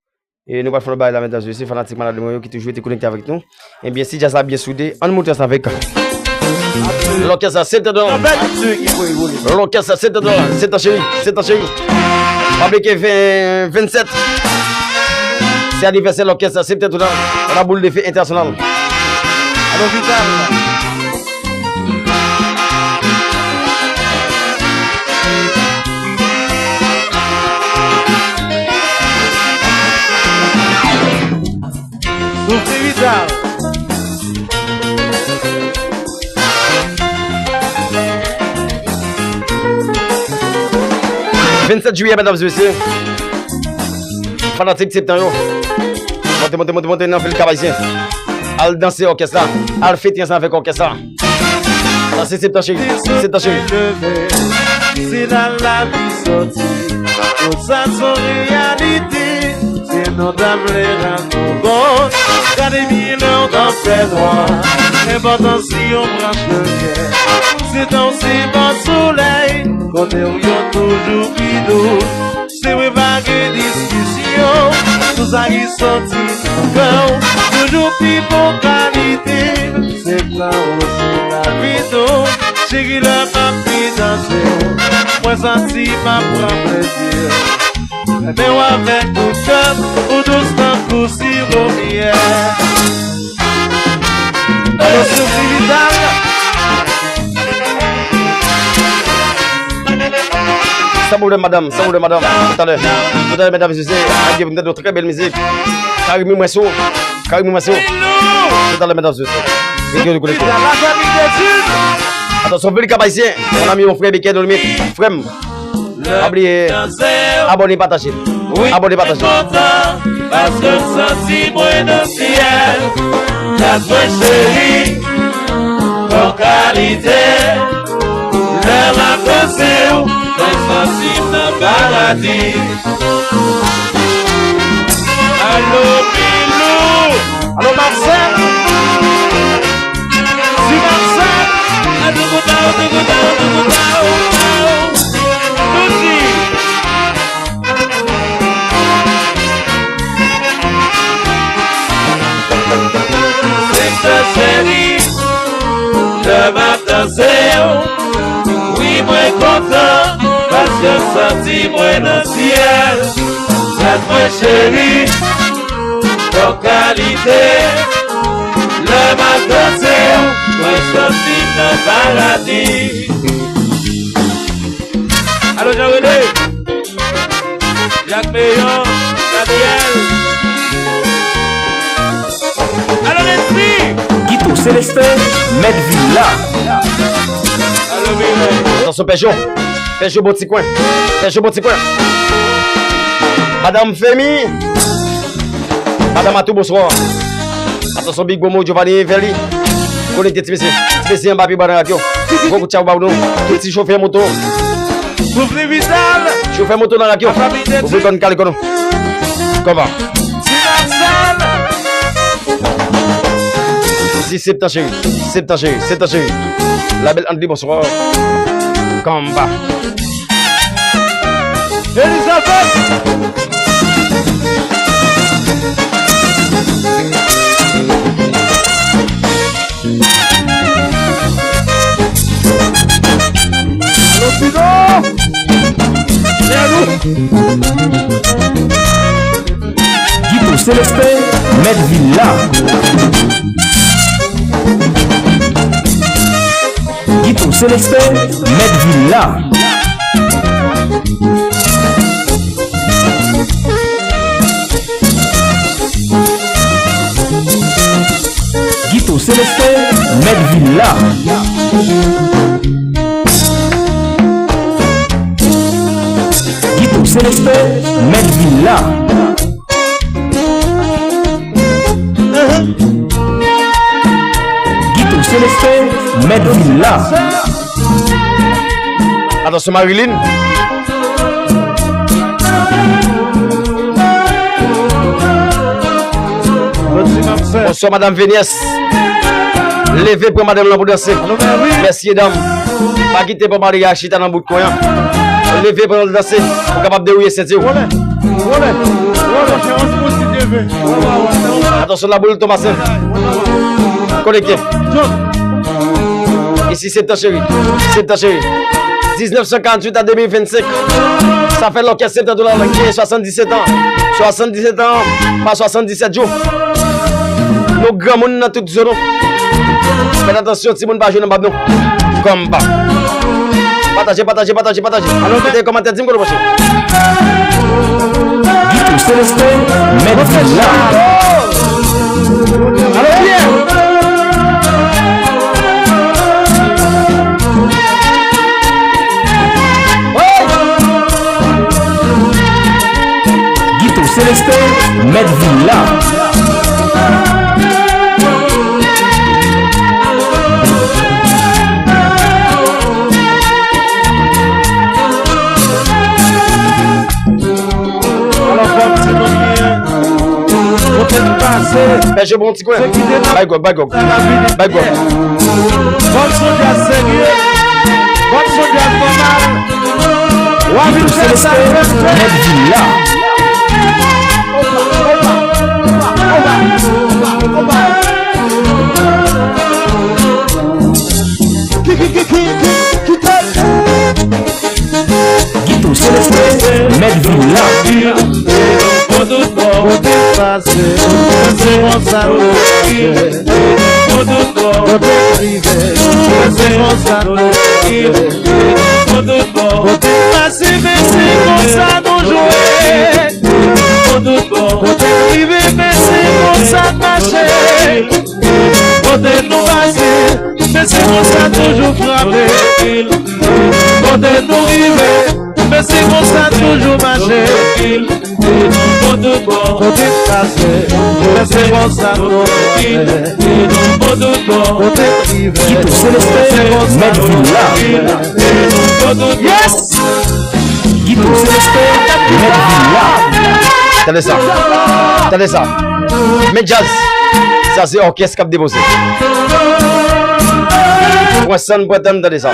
Et nous allons faire le bail là, mesdames et messieurs, fanatiques malades de Moyo qui toujours été connectés avec nous. Et bien, si jazz la bien soudé, on monte ça avec. L'orchestre, c'est dedans. L'orchestre, c'est dedans. C'est ta chérie. Fabriqué 27. C'est anniversaire de l'orchestre, c'est dedans. On a boule de feu international. À l'hôpital. Souffle vital. 27 juillet, mesdames et messieurs. Fanatique septembre. Montez dans le cabasien. Al danser orchestre là. Al fêter ensemble avec orchestre là. Ça c'est septembre chérie. C'est ta chérie. C'est dans la vie sortie. Tout ça son réalité. C'est nos dames les rendre bon. Gardez bien leur dans ses droits. Important si on branche le cœur. C'est dans ces bons soleils. Qu'on est toujours bidou. C'est une vague discussion. Tout ça qui sortit cœur. Toujours plus bon qualité. C'est là aussi la vidéo. Chérie le papi danser. Moi senti ma prendre plaisir. Mais avec tout cœur, ou doucement pour si romière. Alors sur Vital. Ça boule madame. Tout à l'heure, mesdames et messieurs, vous êtes de très belle musique. Karim Mouesso. Tout à l'heure, mesdames et messieurs. Attention, Félix Cabaïsien, mon ami, mon frère Béquet dans le mythe. Frère, oubliez, abonnez, partagez. Abonnez, partagez. Parce que senti moi dans le ciel, la toi chérie, ton qualité, l'air à penser, ton sensible dans le paradis. Allô, Pilou, allô, Marcel, si Marcel, à tout chérie, je vais danser. Oui, moi content, parce que senti moi dans le ciel. C'est moi chérie, ton qualité. Le m'a dansé, moi senti dans le paradis. Allô, Jean-René, Jacques Meillon, Gabriel. Allô, l'esprit. Guito Célestin, Medville là. Allô, Mireille. Attention, Peugeot, bon petit coin. Madame Femi. Madame Atou, bonsoir. Attention, Big Bomo, Giovanni Verli. Connecté, c'est un papier dans la radio. Beaucoup de ciao, nous. Petit chauffeur moto. Souffle vital. Chauffeur moto dans la radio. Vous pouvez donner calme. Comment? Si c'est ta chérie. C'est ta chérie. C'est ta chérie. La belle André, bonsoir. Combat. Elisabeth. Guito Célestin, Medvilla. Guito Célestin, Medvilla. Guito Célestin, Medvilla. Guito Célestin, Medvilla. Guito Célestin, Medvilla. Attention Marilyn. Bonsoir Madame Véniès. Levez pour Madame Lambeau danser. Merci dames. Pas quitter pour Maria Chita dans le bout de coin. Levez pour le danser. Pour capable de rouiller cette attention la boule Thomasin. Connecté. Ici c'est ta chérie. C'est ta chérie. 1948 à 2025. Ça fait l'orchestre de la qui est 77 ans. 77 ans, pas 77 jours. Nos grands monde dans toute zone. Faites attention, si vous ne pas jouer dans le combat. Partagez. Alors, mettez les commentaires, dis-moi le prochain. Guito Célestin, Medvilla. Alors, bien. Guito Célestin, Medvilla. Pêche bon petit coin. Bye go. Bon soldat sérieux. Bon soldat normal. Guito Célestin, Medvilla. Guito Célestin, Medvilla. Mais c'est comme ça toujours marché. Côté passé, mais c'est comme ça côté privé. Guito Célestin, Medvilla. Yes. Guito Célestin, Medvilla. Attendez ça. Mais jazz, ça c'est orchestre qui a déposé. Pour ça, nous pouvons entendre ça.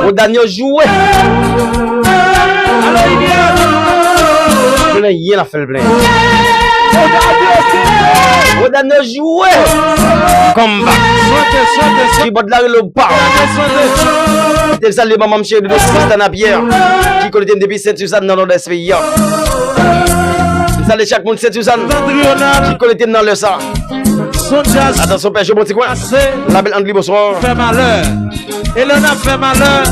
Au dernier jouet. Alors il vient. Il a fait le plein. Au dernier jouet. Combat. Qui bat de la le bas. C'est ça les mamans chez de Tristan Pierre. Qui connaît depuis Saint-Suzanne dans notre pays. C'est ça les chaque monde Saint-Suzanne. Qui connaît dans le sang. Attention, pêche bon petit coin. La belle André, bonsoir. Fait malheur. Et l'on a fait malheur.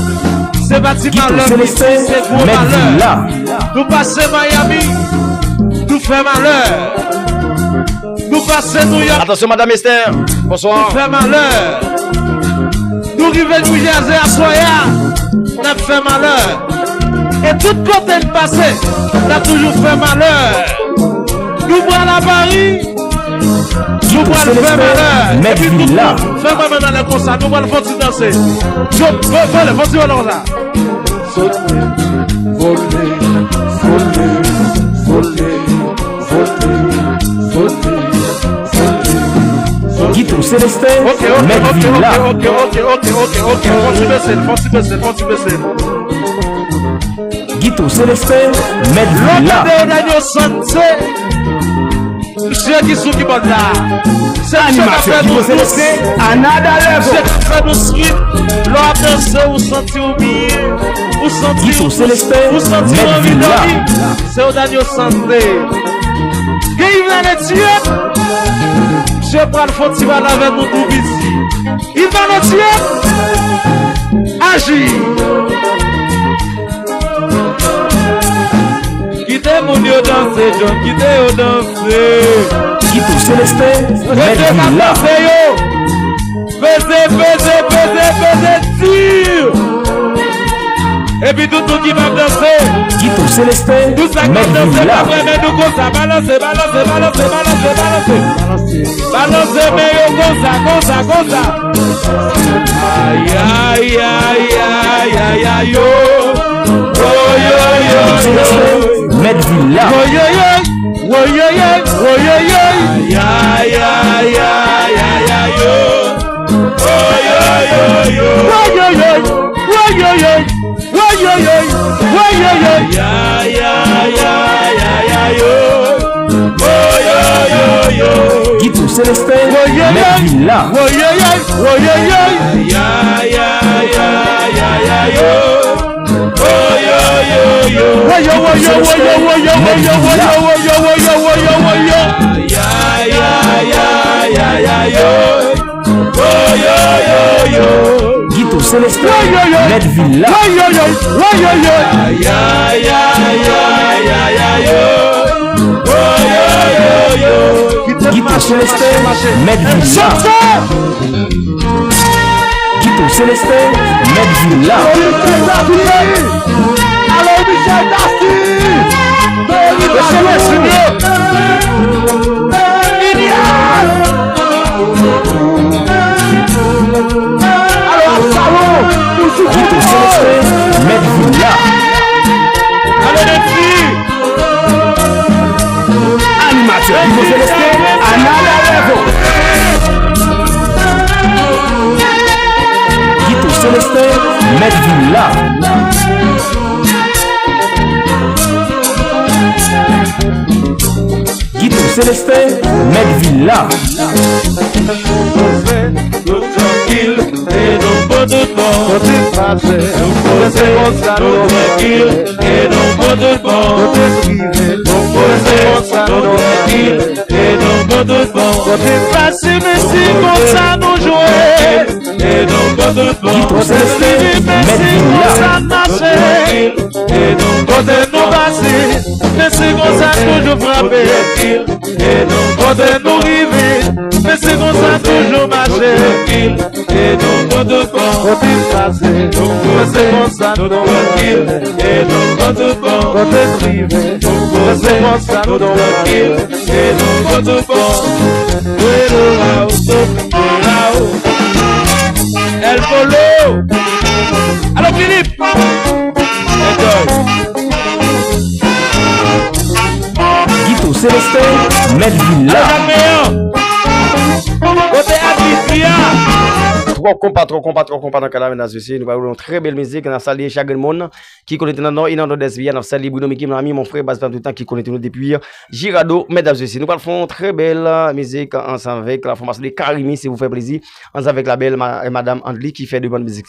C'est bâti malheur. C'est gros malheur. Nous passons Miami. Nous fait malheur. Nous passons New York. Attention, Madame Esther. Bonsoir. Nous fait malheur. Nous arrivons New Jersey à Soya. Nous fait malheur. Et tout côté de passé. Nous a toujours fait malheur. Nous voilà à Paris. Guito Célestin, Maître Villa. Fais-moi maintenant les comme ça, nous allons faire danser. Faut-il alors là. Guito Célestin, Maître Villa. Faut-tu baisser. Guito Célestin, Maître Villa. Monsieur qui sous qui bon là. C'est Animateur Guito Célestin, another level. C'est nous suite. L'on danser ou sentir oublié. Ou sentir Guito Célestin, envie Maître de Villa. vie. C'est au dernier santé. Guy va le tuer. Je prends le fond, tu vas avec nous tout ici. Il va le tuer. Agir. Quittez mon Dieu danser, John, quittez au danser. Guito Célestin, Maître Villa. Pesez, tire. Et puis tout qui va danser. Guito Célestin, Tout ça qui va Maître danser, Villa. après, mais nous comme ça, balancer. Balancer, mais yo, comme ça. Aïe, yo. Guito Célestin, Maître Villa. Guito Célestin, Maître Villa. Guito Célestin, Maître Villa. Guito Célestin, Maître Villa. Guito Célestin, Maître Villa. Alors Michel Darcy. Guito Célestin, Maître Villa. Animateur Guito Célestin, another level. Guito Célestin, Maître Villa. Guito Célestin, Maître Villa. Tranquille et non pas de temps. Tranquille et non pas de temps. Tranquille et non pas de temps. Facile mais si comme ça nous jouer. Et non pas de temps. Guito Célestin, Maître Villa. Et non pas de nous passer. Mais c'est comme ça toujours frapper. Et non pas de nous river. Mais c'est comme ça toujours marcher. Et non pas de temps. C'est comme ça nous tranquille. Et non pas de temps. C'est comme ça nous tranquille. Et non pas de temps. El Polo. Alors Philippe. Enjoy. Guito Célestin, Maître Villa. Côté Aditya. Trop compas dans le canal, mesdames et messieurs. Nous avons une très belle musique. Nous avons salué chaque monde qui connaît notre nom. Il y a des SBA. Nous avons salué Bruno Miki, mon ami, mon frère, Bas tout le temps qui connaît nous depuis Girado, mesdames et messieurs. Nous allons une très belle musique ensemble avec la formation de Karimi, si vous fait plaisir. Ensemble avec la belle Madame Andli qui fait de bonnes musiques.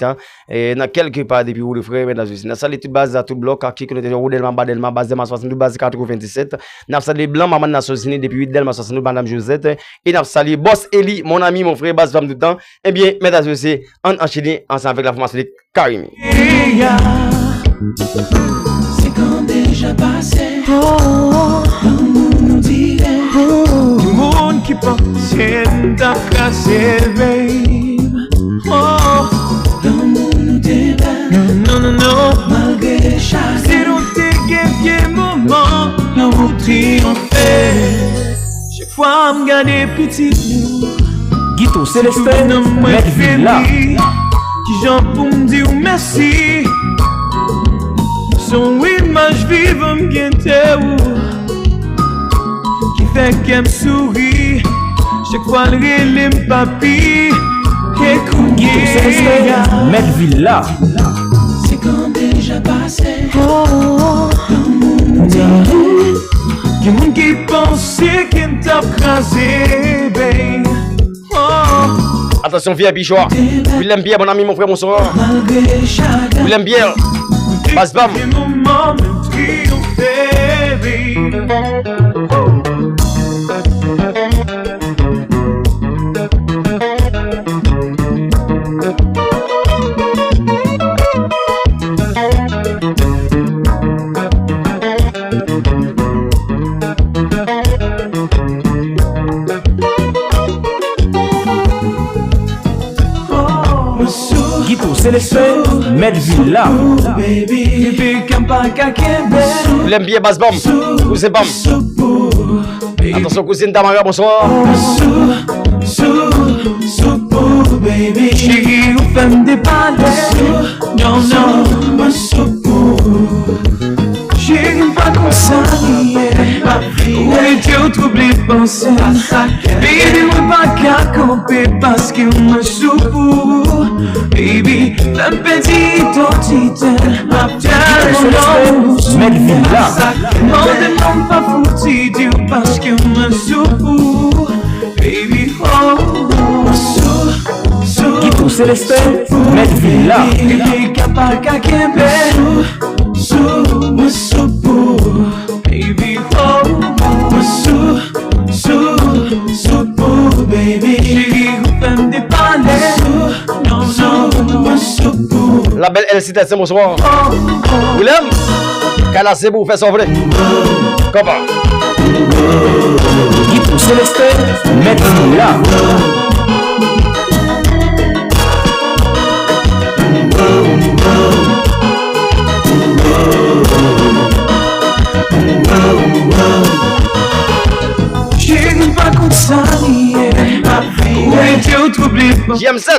Et dans quelque part depuis où le frère, mesdames et messieurs. Nous avons salué toute base à tout bloc qui connaît Rodelma, Badelma, base Delma 62, base 97. Nous avons salué Blanc, Maman Nassosine depuis Delma 62, Madame Josette. Et nous avons salué Boss Eli, mon ami, mon frère, Bas tout le temps. Eh bien, mesdames et messieurs, on enchaîne ensemble avec la formation de Karimi. C'est quand déjà passé. Dans le monde nous dirait. Du monde qui pense à casser, babe. Dans le monde nous débat. Non. Malgré chaque. C'est dans tes vieux moments, nous triomphons. Chaque fois pas me garder petit nous. Guito Célestin, Maître Villa. Qui j'en pour me dire merci. Son image vive me guette ou. Qui fait qu'elle me sourit. Chaque fois le relève papi. Guito Célestin, Maître Villa. C'est quand déjà passé. Qui moun qui pensait qu'il t'a crasé, babe. Attention, VIP choix. Willem Pierre, mon ami, mon frère, bonsoir. Willem Pierre, passe bam. Guito Célestin, Maître Villa. Willem Pierre, passe bam. Cousin bam. Attention, cousine Tamara, bonsoir. Chérie, vous faites des palais. Non, chérie, pas comme ça, où est-ce que tu oublies de penser? Baby, moi pas qu'à camper parce que moi souffre. Baby, la petite entité, ma petite Maître Villa. Demande pas foutu Dieu parce que moi souffre. Baby, Guito Célestin, Maître Villa. baby, capable qu'à camper. Baby, baby, chérie, vous faites des palais. La belle LC Tessin, bonsoir. Willem, Calassé pour faire son vrai. Comment? Guito Célestin, Maître Villa. Chérie, pas comme ça, où est-ce que tu oublies de penser? JM7,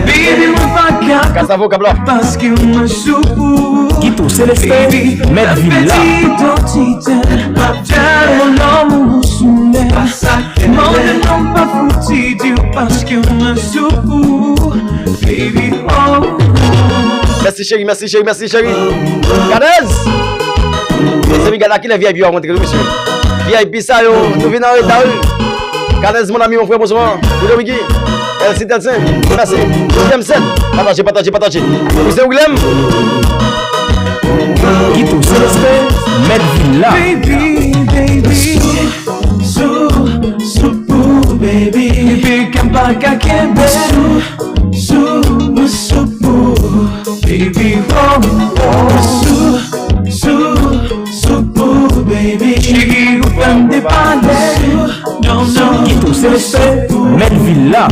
Baby, moi pas qu'à Casavo Cabla. parce que moi souffre. Guito Célestin, Maître Villa. Non, pas foutu Dieu parce que moi souffre. Baby, Merci chérie, merci chérie, merci chérie. Cadez! Les amis, gars, qui les VIP ont rencontré le monsieur. VIP ça, yo, nous venons en retard. Cadez, mon ami, mon frère, bonsoir. Willem Wiki, LC Telsin, merci. JM7, partagez. Vous êtes Willem? Guito Célestin, Maître Villa. baby, baby, come back again, baby, baby, chérie, vous faites des palais. Non, Guito Célestin, Maître Villa.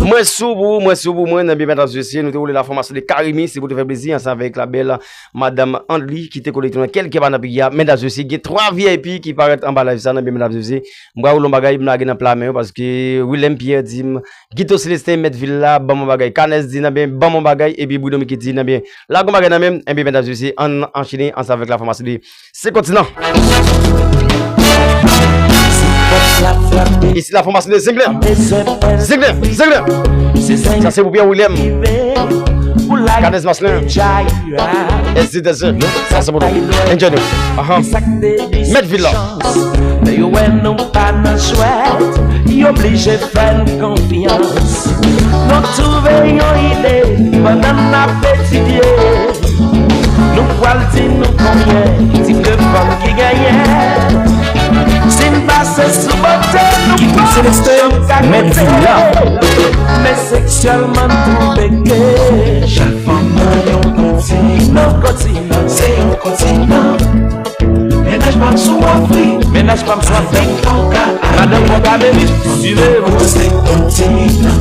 Moi, mesdames et messieurs, nous te voulons la formation de Karimi, si vous te faites plaisir, ensemble avec la belle Madame Andli, qui te collecte dans quelques banapia. Mesdames et messieurs, il y a 3 VIP qui paraissent en bas de la mesdames et messieurs. Moi, je vais vous dire plan parce que Willem Pierre dit, Guito Célestin, Maître Villa, bon mon bagay, Canes dit, bon mon bagay, et puis Boudomi qui dit, bien, là, comme bagay, même, et bien, mesdames et messieurs, on enchaîne ensemble avec la formation de ce continent. Ici la formation de Zingler. Ça c'est pour bien William. Canes Maslin. Et c'est des ça c'est pour nous. Enjoy nous. Maître Villa. You ain't no pas de chouette, y obligé faire confiance. Nous trouver une idée, pendant la petite idée. Nous poils dit nous combien, type de femme qui gagne. C'est une basse sous beauté, nous Guito Célestin, Maître Villa. mais sexuellement tout bégué. Chaque femme a un continent, c'est un continent. Ménage pas sous Afrique, Ménage pas sous Afrique. Madame Mogabe, suivez-vous, c'est continent.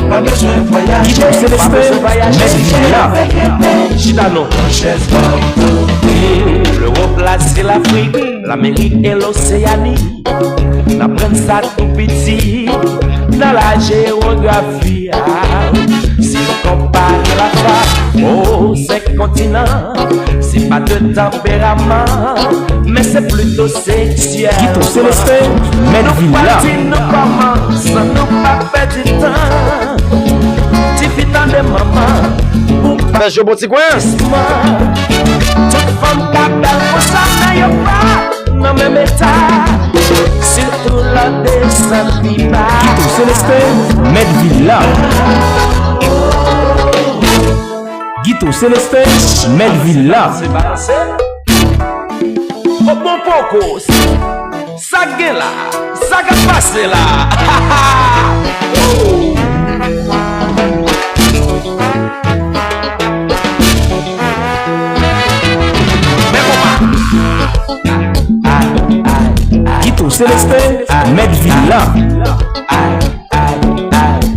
Pas besoin de voyager, Guito Célestin, Maître Villa. Gitano, chaise partout. l'Europe là c'est l'Afrique, l'Amérique et l'Océanie. N'apprenne ça tout petit dans la géographie. Si on compare la femme aux 5 continents, c'est pas de tempérament, mais c'est plutôt sexuel. Guito Célestin, Medvilla. Nous commençons, nous pas perdre du temps. Tifitant de maman. Monsieur Boticoin. Toute femme qui belle pour ça n'a pas dans même état. Surtout la descente qui bat. Guito Célestin, Medvilla. Guito Célestin, Medvilla. C'est balancé. Au bon poco. Ça gagne là. Ça gagne passer là. Guito Célestin, Medvilla.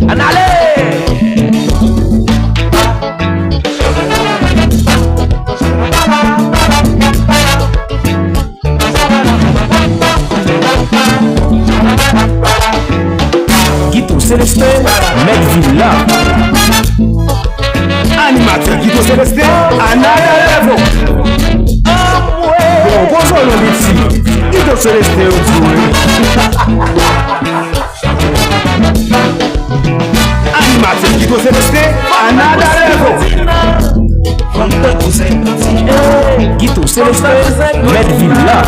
En allez. Guito Célestin, Medvilla. Animateur Guito Célestin, another level. Bon, bonjour le ici. Guito Célestin au Animateur Guito Célestin, another level. Guito Célestin, Medvilla.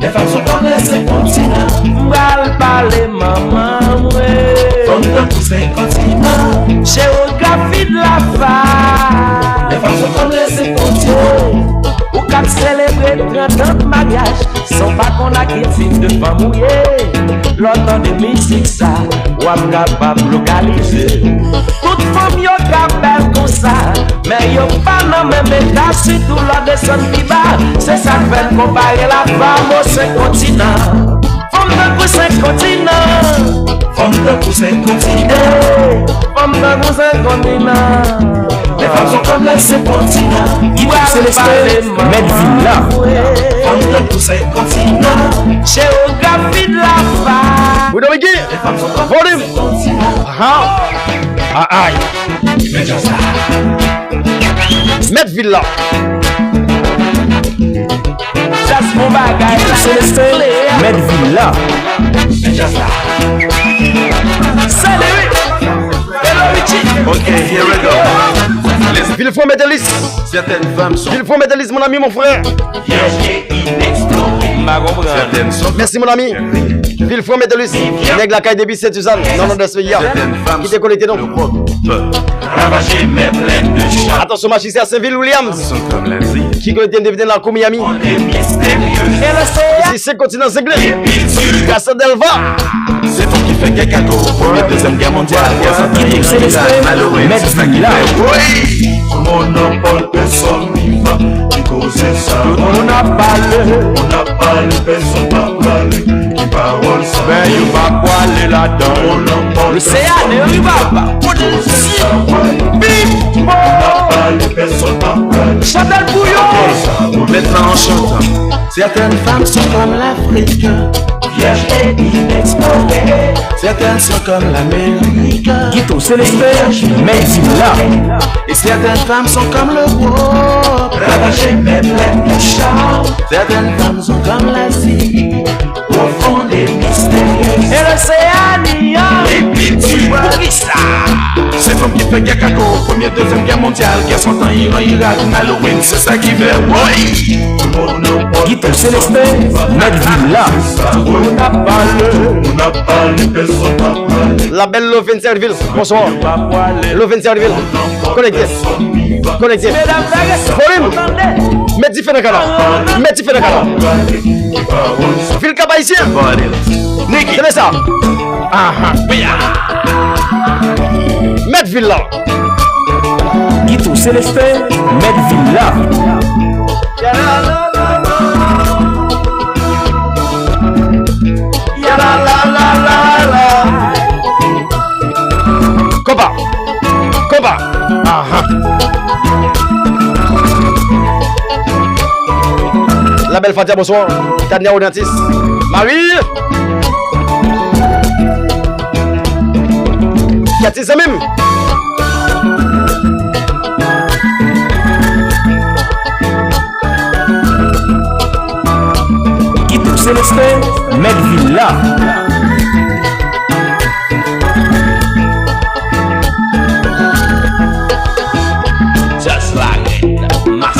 Les femmes sont comme les 5 continents. Mal parler maman, ouais. Comme dans tous les continents. Géographie de la femme. Les femmes sont comme les 5 continents. Ou qu'à célébrer 30 ans de mariage, sans pas qu'on a quitté de femme mouillée. Longtemps de musique ça, ou am capable localiser. Toute femme yo capable comme ça, mais yo pas dans même état, surtout la descente qui bat. C'est ça fait comparer la femme aux 5 continents. Femme de 5 continents. Femme de 5 continents. Femme de 5 continents. Les femmes sont comme les 5 continents. Guito Célestin, Medvilla. Femme de 5 continents. Géographie de la femme. Vous devez dire. Les femmes sont comme Volume. les 5 continents. Ah, aïe. Medvilla. Just mon bagage. Guito Célestin, Medvilla. Salut. Hello Richie. Ok, here we go. Villefranc Métallis. Certaines femmes sont Villefranc Métallis, mon ami, mon frère. certaines sont Merci, mon ami. Villefranc Métallis. Nègre la caille des bis, c'est Suzanne. Non, non, de ce pays. certaines femmes Qui t'est connecté, non? l'Europe ravager mes plaines de chats Attention, ma c'est à Saint-Ville-Williams. sont comme l'Asie. Qui connecté de la cour Miami. Les mystérieux Ici, c'est continent anglais. bitules. Casa Delva. C'est toi qui fait cacaco. Première, deuxième guerre mondiale. Guito Célestin, Medvilla. Oui. Monopole, personne n'y va. Qui cause ça? On a parlé. On n'a pas les personnes pas parler. Qui parole ça? Mais il va pas aller là-dedans. Monopole, L'océan ne lui va pas. Bim, bon. pas les personnes pas parler. Chantal Bouillon. Maintenant en chantant, certaines femmes sont comme l'Afrique, vierge et inexplorée. Certaines sont comme l'Amérique, Guito Célestin, Medvilla. et certaines femmes sont comme l'Europe, ravagées mais pleines de charme. Certaines femmes sont comme l'Asie, profondes et mystérieuses. Et l'océan, Et bitules. C'est comme qui fait cacaco, première, deuxième guerre mondiale, guerre 100 ans, Iran, Irak, Halloween, c'est ça qui fait, oui. Guito Célestin, Medvilla. on a parlé. On n'a pas les personnes pas parler. La belle Lovin Serville. Bonsoir. Va pas aller. Lovin Serville. Connecté. Connecté. Mesdames, Volume. attendez. Metti Fenakala. Metti Fenakala. Fil Kabaïsien. Niki. C'est ça. Ah, Medvilla. Guito Célestin, Medvilla. Koba. Koba. Aha. Isabelle Fatia, bonsoir. Tania Audentis. Marie. Cathy Zamim. Guitou Célestin, Medvilla. Just like it, mass.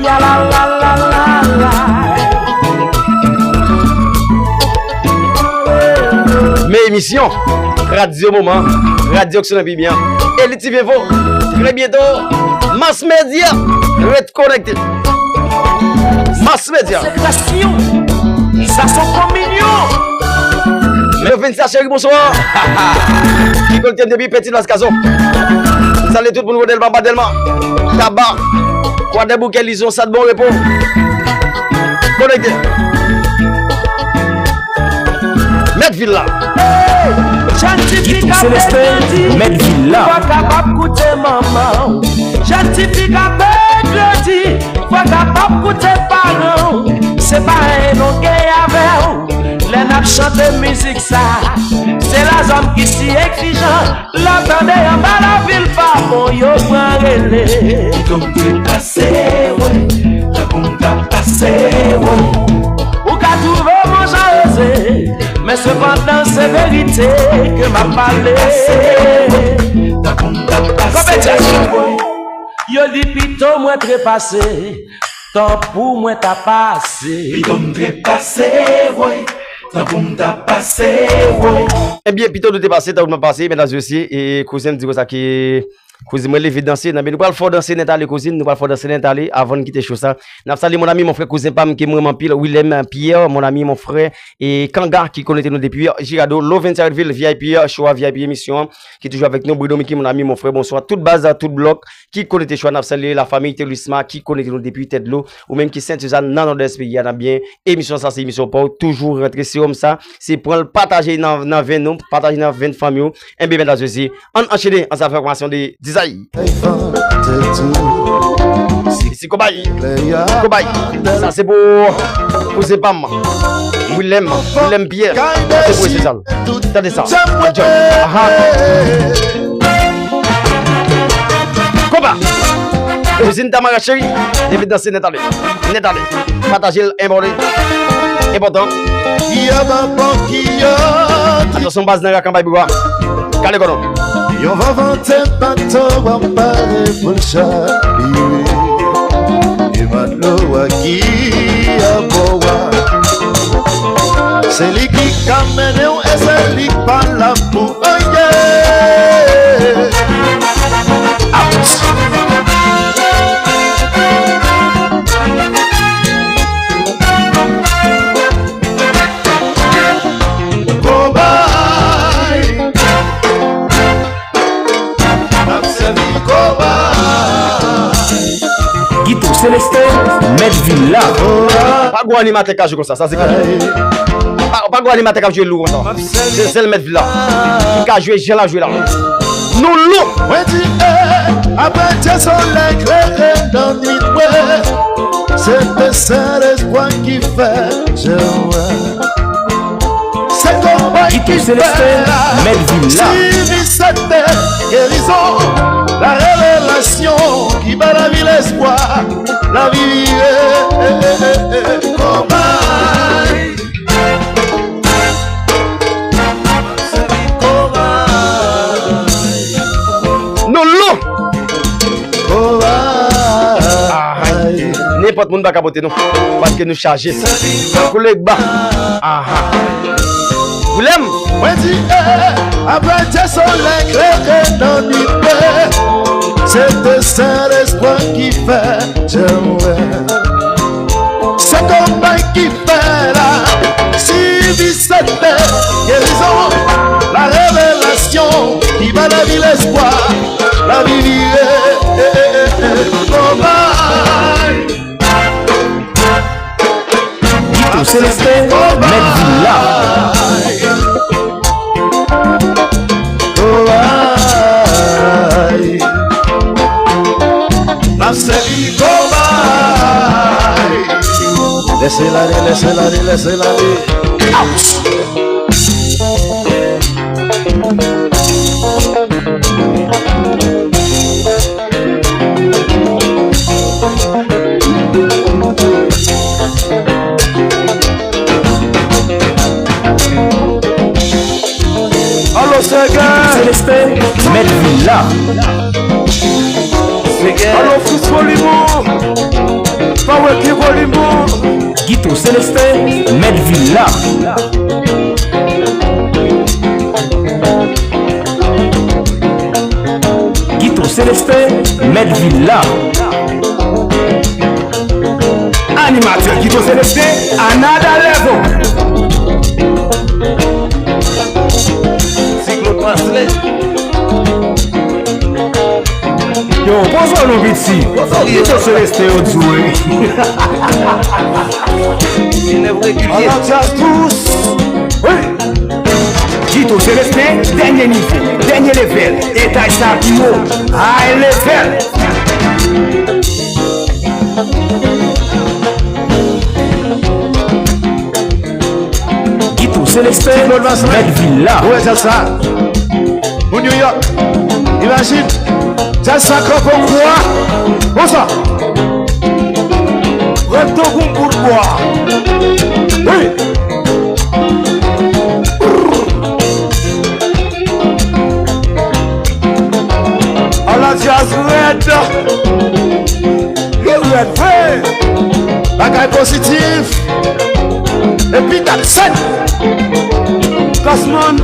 Ya la la la la la. Mes émissions, Radio Moment, Radio Action bien. Elite Vivo, très bientôt, Mass Media, Red Connecté. Mass Media. Passion, ça sont trop mignons. Mais le 25 chérie, bonsoir. Qui contient depuis petit dans ce cason. Salut tout le monde, Delma, Badelma. Tabac. Quoi de bouquets, lisons ça de bon repos. Connecté. Medvilla. Guitou Célestin, Medvilla. Faut capable coûter maman. J'antifie à Medlodi. Faut capable coûter parents. C'est pas un nom qui est avec. Les nappes chantent musique ça. C'est la zone qui s'y exigeant. L'entendez en bas la ville pas bon. Yo prend relais. Comme tu passé, ouais. La bombe t'a passé, ouais. Ou qu'a trouvé mon jalousie. Mais cependant c'est vérité que m'a parlé. La bombe t'a passé, ouais. Yo dit pito moi trépassé. Tant pour moi t'as passé. Puis comme t'es passé, ouais. La bombe t'a passé, ouais. Eh bien, plutôt de te passer, t'as oublié passé, mesdames et messieurs, et cousin me dit ça qui cousin me lever danser, mais nous pas le faire danser net aller cousine, nous pas le faire danser net aller avant de quitter chose ça. N'a salué mon ami, mon frère cousin Pam qui est vraiment pile, Willem Pierre, mon ami, mon frère et Kanga qui connaît nous depuis Girado, Lovenserville VIP, choix VIP émission qui est toujours avec nous, Bruno Miki, mon ami, mon frère, bonsoir, toute base, tout bloc qui connaît choix n'a salué la famille Telusma qui connaît nous depuis tête l'eau ou même qui Saint-Suzanne dans notre esprit, il y a bien émission ça c'est émission pour toujours rentrer sur comme ça, c'est pour le partager dans 20 nous, partager dans 20 familles, et bien mesdames et messieurs, on enchaîne en sa formation de Disaï. C'est Kobaye. Kobaye. Ça c'est pour c'est pas moi. Willem Pierre. C'est pour ça. Attendez ça. Koba. Cousine Tamara chérie. David danser net aller. Partager important. Attention base dans la campagne bois. Calé kono. Yo va vanter bateau à parler pour le chaboué. Et maintenant à qui à boire. C'est lui qui camène et c'est lui qui parle pour aïe. Guitou Célestin, Medvilla. Pas go animateur qui joue comme ça c'est quoi? Pas go animateur qui joue lourd comme ça. C'est le Medvilla. Qui jouer j'ai la jouer là. Nous lourd. Ouais dis après tes soleils éclairé dans nuit ouais. C'est le seul espoir qui fait je vois. C'est comme Guitou Célestin, Medvilla. Si cette guérison, la révélation qui bat la vie l'espoir, la vie n'importe monde va capoter nous parce que nous charger collègue bas vous l'aimez ouais dis après tes soleils éclairés dans nuit c'est le seul espoir qui fait je vois c'est comme qui fait là si cette guérison la révélation qui va la vie l'espoir la vie Guitou Célestin, Medvilla. Laissez-la aller, laissez-la aller, laissez-la aller. Allo Célestin, Medvilla. Allo Frisco Limon. Power Kivo Limon. Guito Célestin, Medvilla. Guito Célestin, Medvilla. Animateur Guito Célestin, another level. Yo, bonsoir nos bitsi. Guito Célestin au joué. On en jazz tous. Oui. Guito Célestin, dernier niveau, dernier level. État Sapimo, high level. Guito Célestin, Medvilla. Ouais, c'est ça. Au New York. Imagine. C'est ça qu'on peut croire. Où ça? Retour pour boire. Oui. On a jazz red. Red, vrai. Bagaille positif. Et puis d'accent. Cosmon.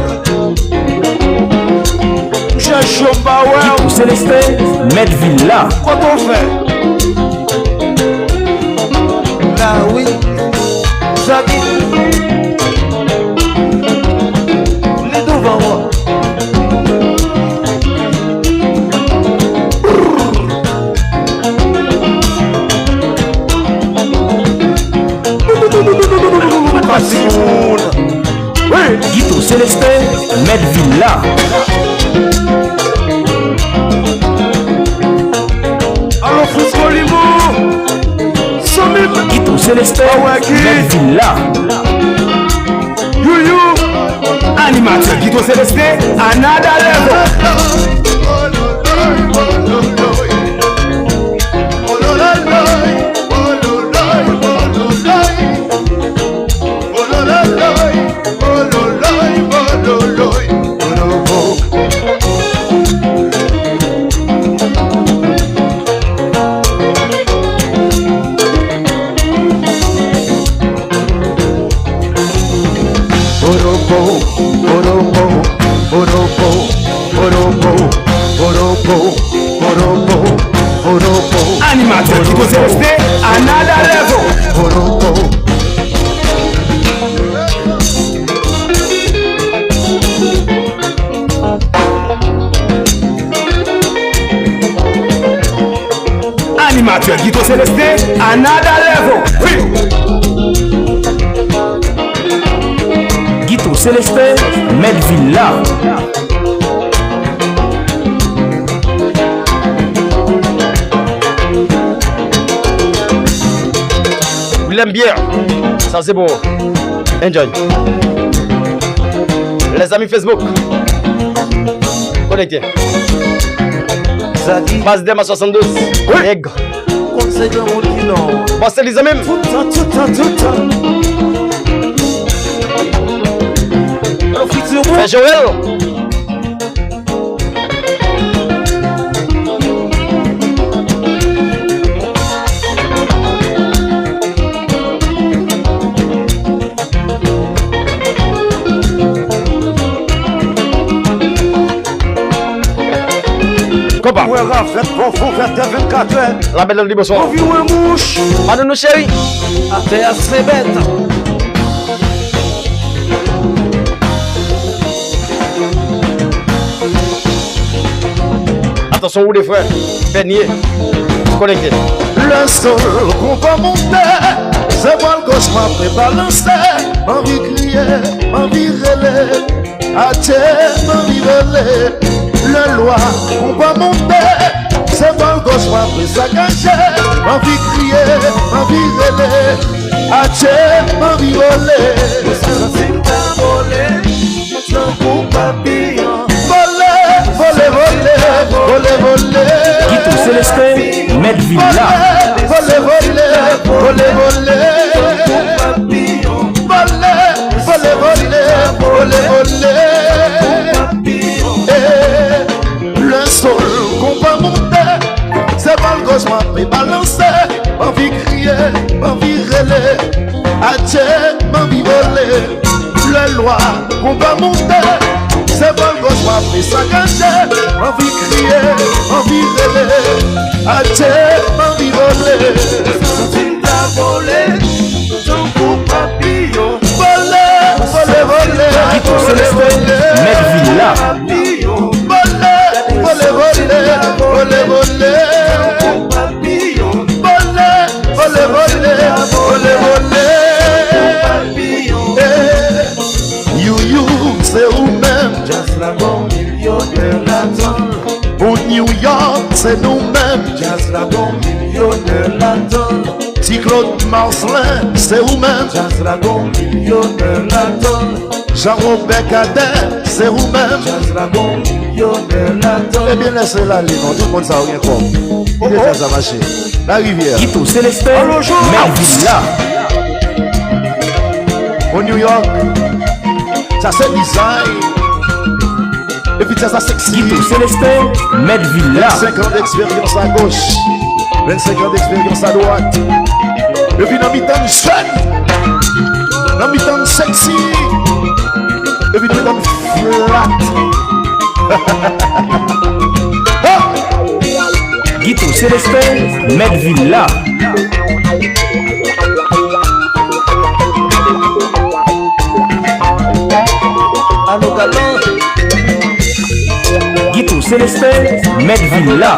Cherche un power. Guito Célestin, Medvilla. Quoi qu'on fait? Là oui. Zaki. Les devant moi. Oui. Guito Célestin, Medvilla. Alors Frisco Limon. Sommet. Guito Célestin, Medvilla. You. Animateur Guito Célestin, another level. Animateur Guito Célestin, another level. Animateur Guito Célestin, another level. Oui. Guito Célestin, Medvilla. William Bière. Ça c'est beau. Enjoy. Les amis Facebook. Connectez. Zaki. Base Dem à 72. Egg. Conseil de mon qui non. Passez les amis. Tout le temps. Fais Joël. Copa. Ouais, Raph, faut faire tes 24 heures. La belle de bonsoir. On vit où un mouche. Madame nous chérie. À terre, c'est bête. Attention, où les frères. Peigné. Connecté. Le sol qu'on va monter, c'est moi le gauche m'a fait balancer. Envie crier, envie relais, à terre, envie relais. Le loi qu'on va monter, c'est moi le gauche m'a fait s'agager. Envie crier, envie relais, Ache m'en violé, c'est ta volé, sans coup papillon. Volé, volé, volé, volé, volé. Guito Célestin, Medvilla. Volé, volé, volé, volé. Volé, volé, volé, volé, volé. Le sol qu'on va monter, c'est pas le gauche m'a fait balancer. M'envie crier, m'envie rêler, Ache, m'envie voler. Le loi qu'on va monter, c'est pas le gauche m'a fait s'engager. M'envie crier, m'envie rêler, Ache, m'envie voler. Tu t'as volé, ton coup papillon. Voler, voler, voler. Guito Célestin, Medvilla. Voler, voler, voler, voler. Voler, voler, voler, voler. You, c'est vous-même. Just la bon millionnaire la donne. Pour New York, c'est nous-mêmes. Just la bon millionnaire la donne. Petit Claude Marcelin, c'est vous-même. Just la bon millionnaire la donne. Jean-Robert Cadet, c'est vous-même. Just la bon millionnaire la donne. Eh bien, laissez-la aller, non, tout le monde ça rien quoi. Il est déjà marché. La rivière. Guito Célestin, Medvilla. Au New York, ça c'est design. Et puis ça sexy. Guito Célestin, Medvilla. 25 ans d'expérience à gauche, 25 ans d'expérience à droite. Et puis dans mi-temps jeune, dans mi-temps sexy. Et puis dans mi-temps flat. Guito Célestin, Medvilla. Allo galant. Guito Célestin, Medvilla.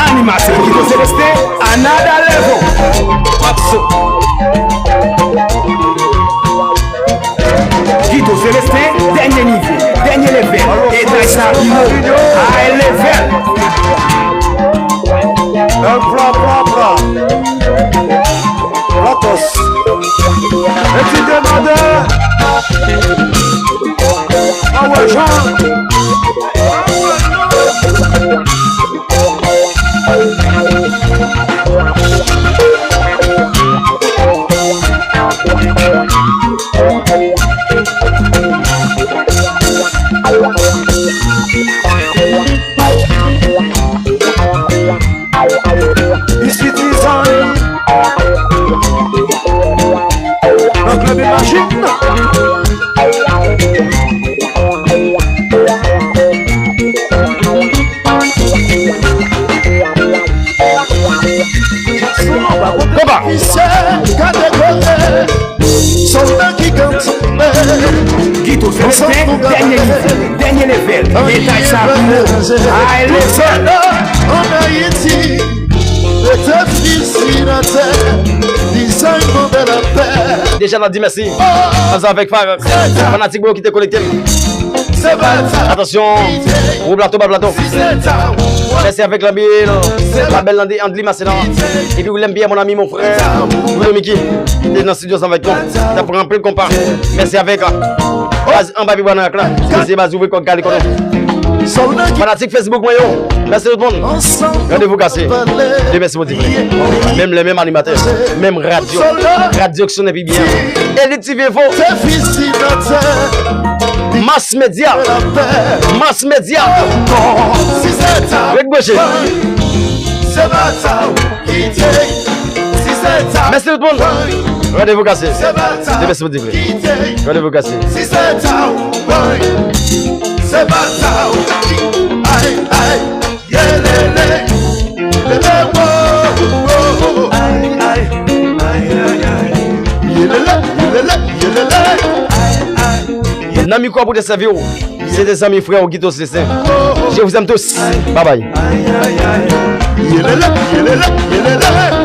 Animateur Guito Célestin, another level. Guito Célestin, dernier niveau, dernier level. Et Daïsa Bimo, high level. Un bra. Platos. Et tu demandais. Ah ouais, Jean. Ici design. Un club imagine. Combat. Guito Célestin, dernier niveau, dernier level. Et Daïsa Bimo, high level. En Haïti, le difficile à terre, design de la paix. Déjà, on a dit merci. Ensemble avec Farah, fanatique qui te connecté. C'est bâtard. Attention, ou plateau, bas plateau. Merci avec la belle Andli Masséna. Et puis, vous l'aimez bien, mon ami, mon frère. Vous le Mickey. Il est dans le studio avec nous. Ça prend un peu de compas. Merci avec. En bas, on a un clan. C'est bas, ouvrir comme Calicono. Fanatique Facebook, moi, yo. Merci tout le monde. Rendez-vous cassé. Et merci, mon petit frère. Même les mêmes animateurs. Même radio. Radio qui sonne bien. Edith TV Faux. Mass Media. Mass Media. Avec Boucher. Merci tout le monde. Rendez-vous cassé. Merci, mon petit frère. Rendez-vous cassé. C'est bâtard. Aïe, aïe, yélélé, yélélé, wow, aïe, aïe, aïe, aïe, yélélé, yélélé, yélélé, aïe, aïe. Nami quoi pour te servir? C'est des amis frères au Guito Célestin. Je vous aime tous. Bye bye. Aïe, aïe, aïe, yélélé, yélélé, yélélé.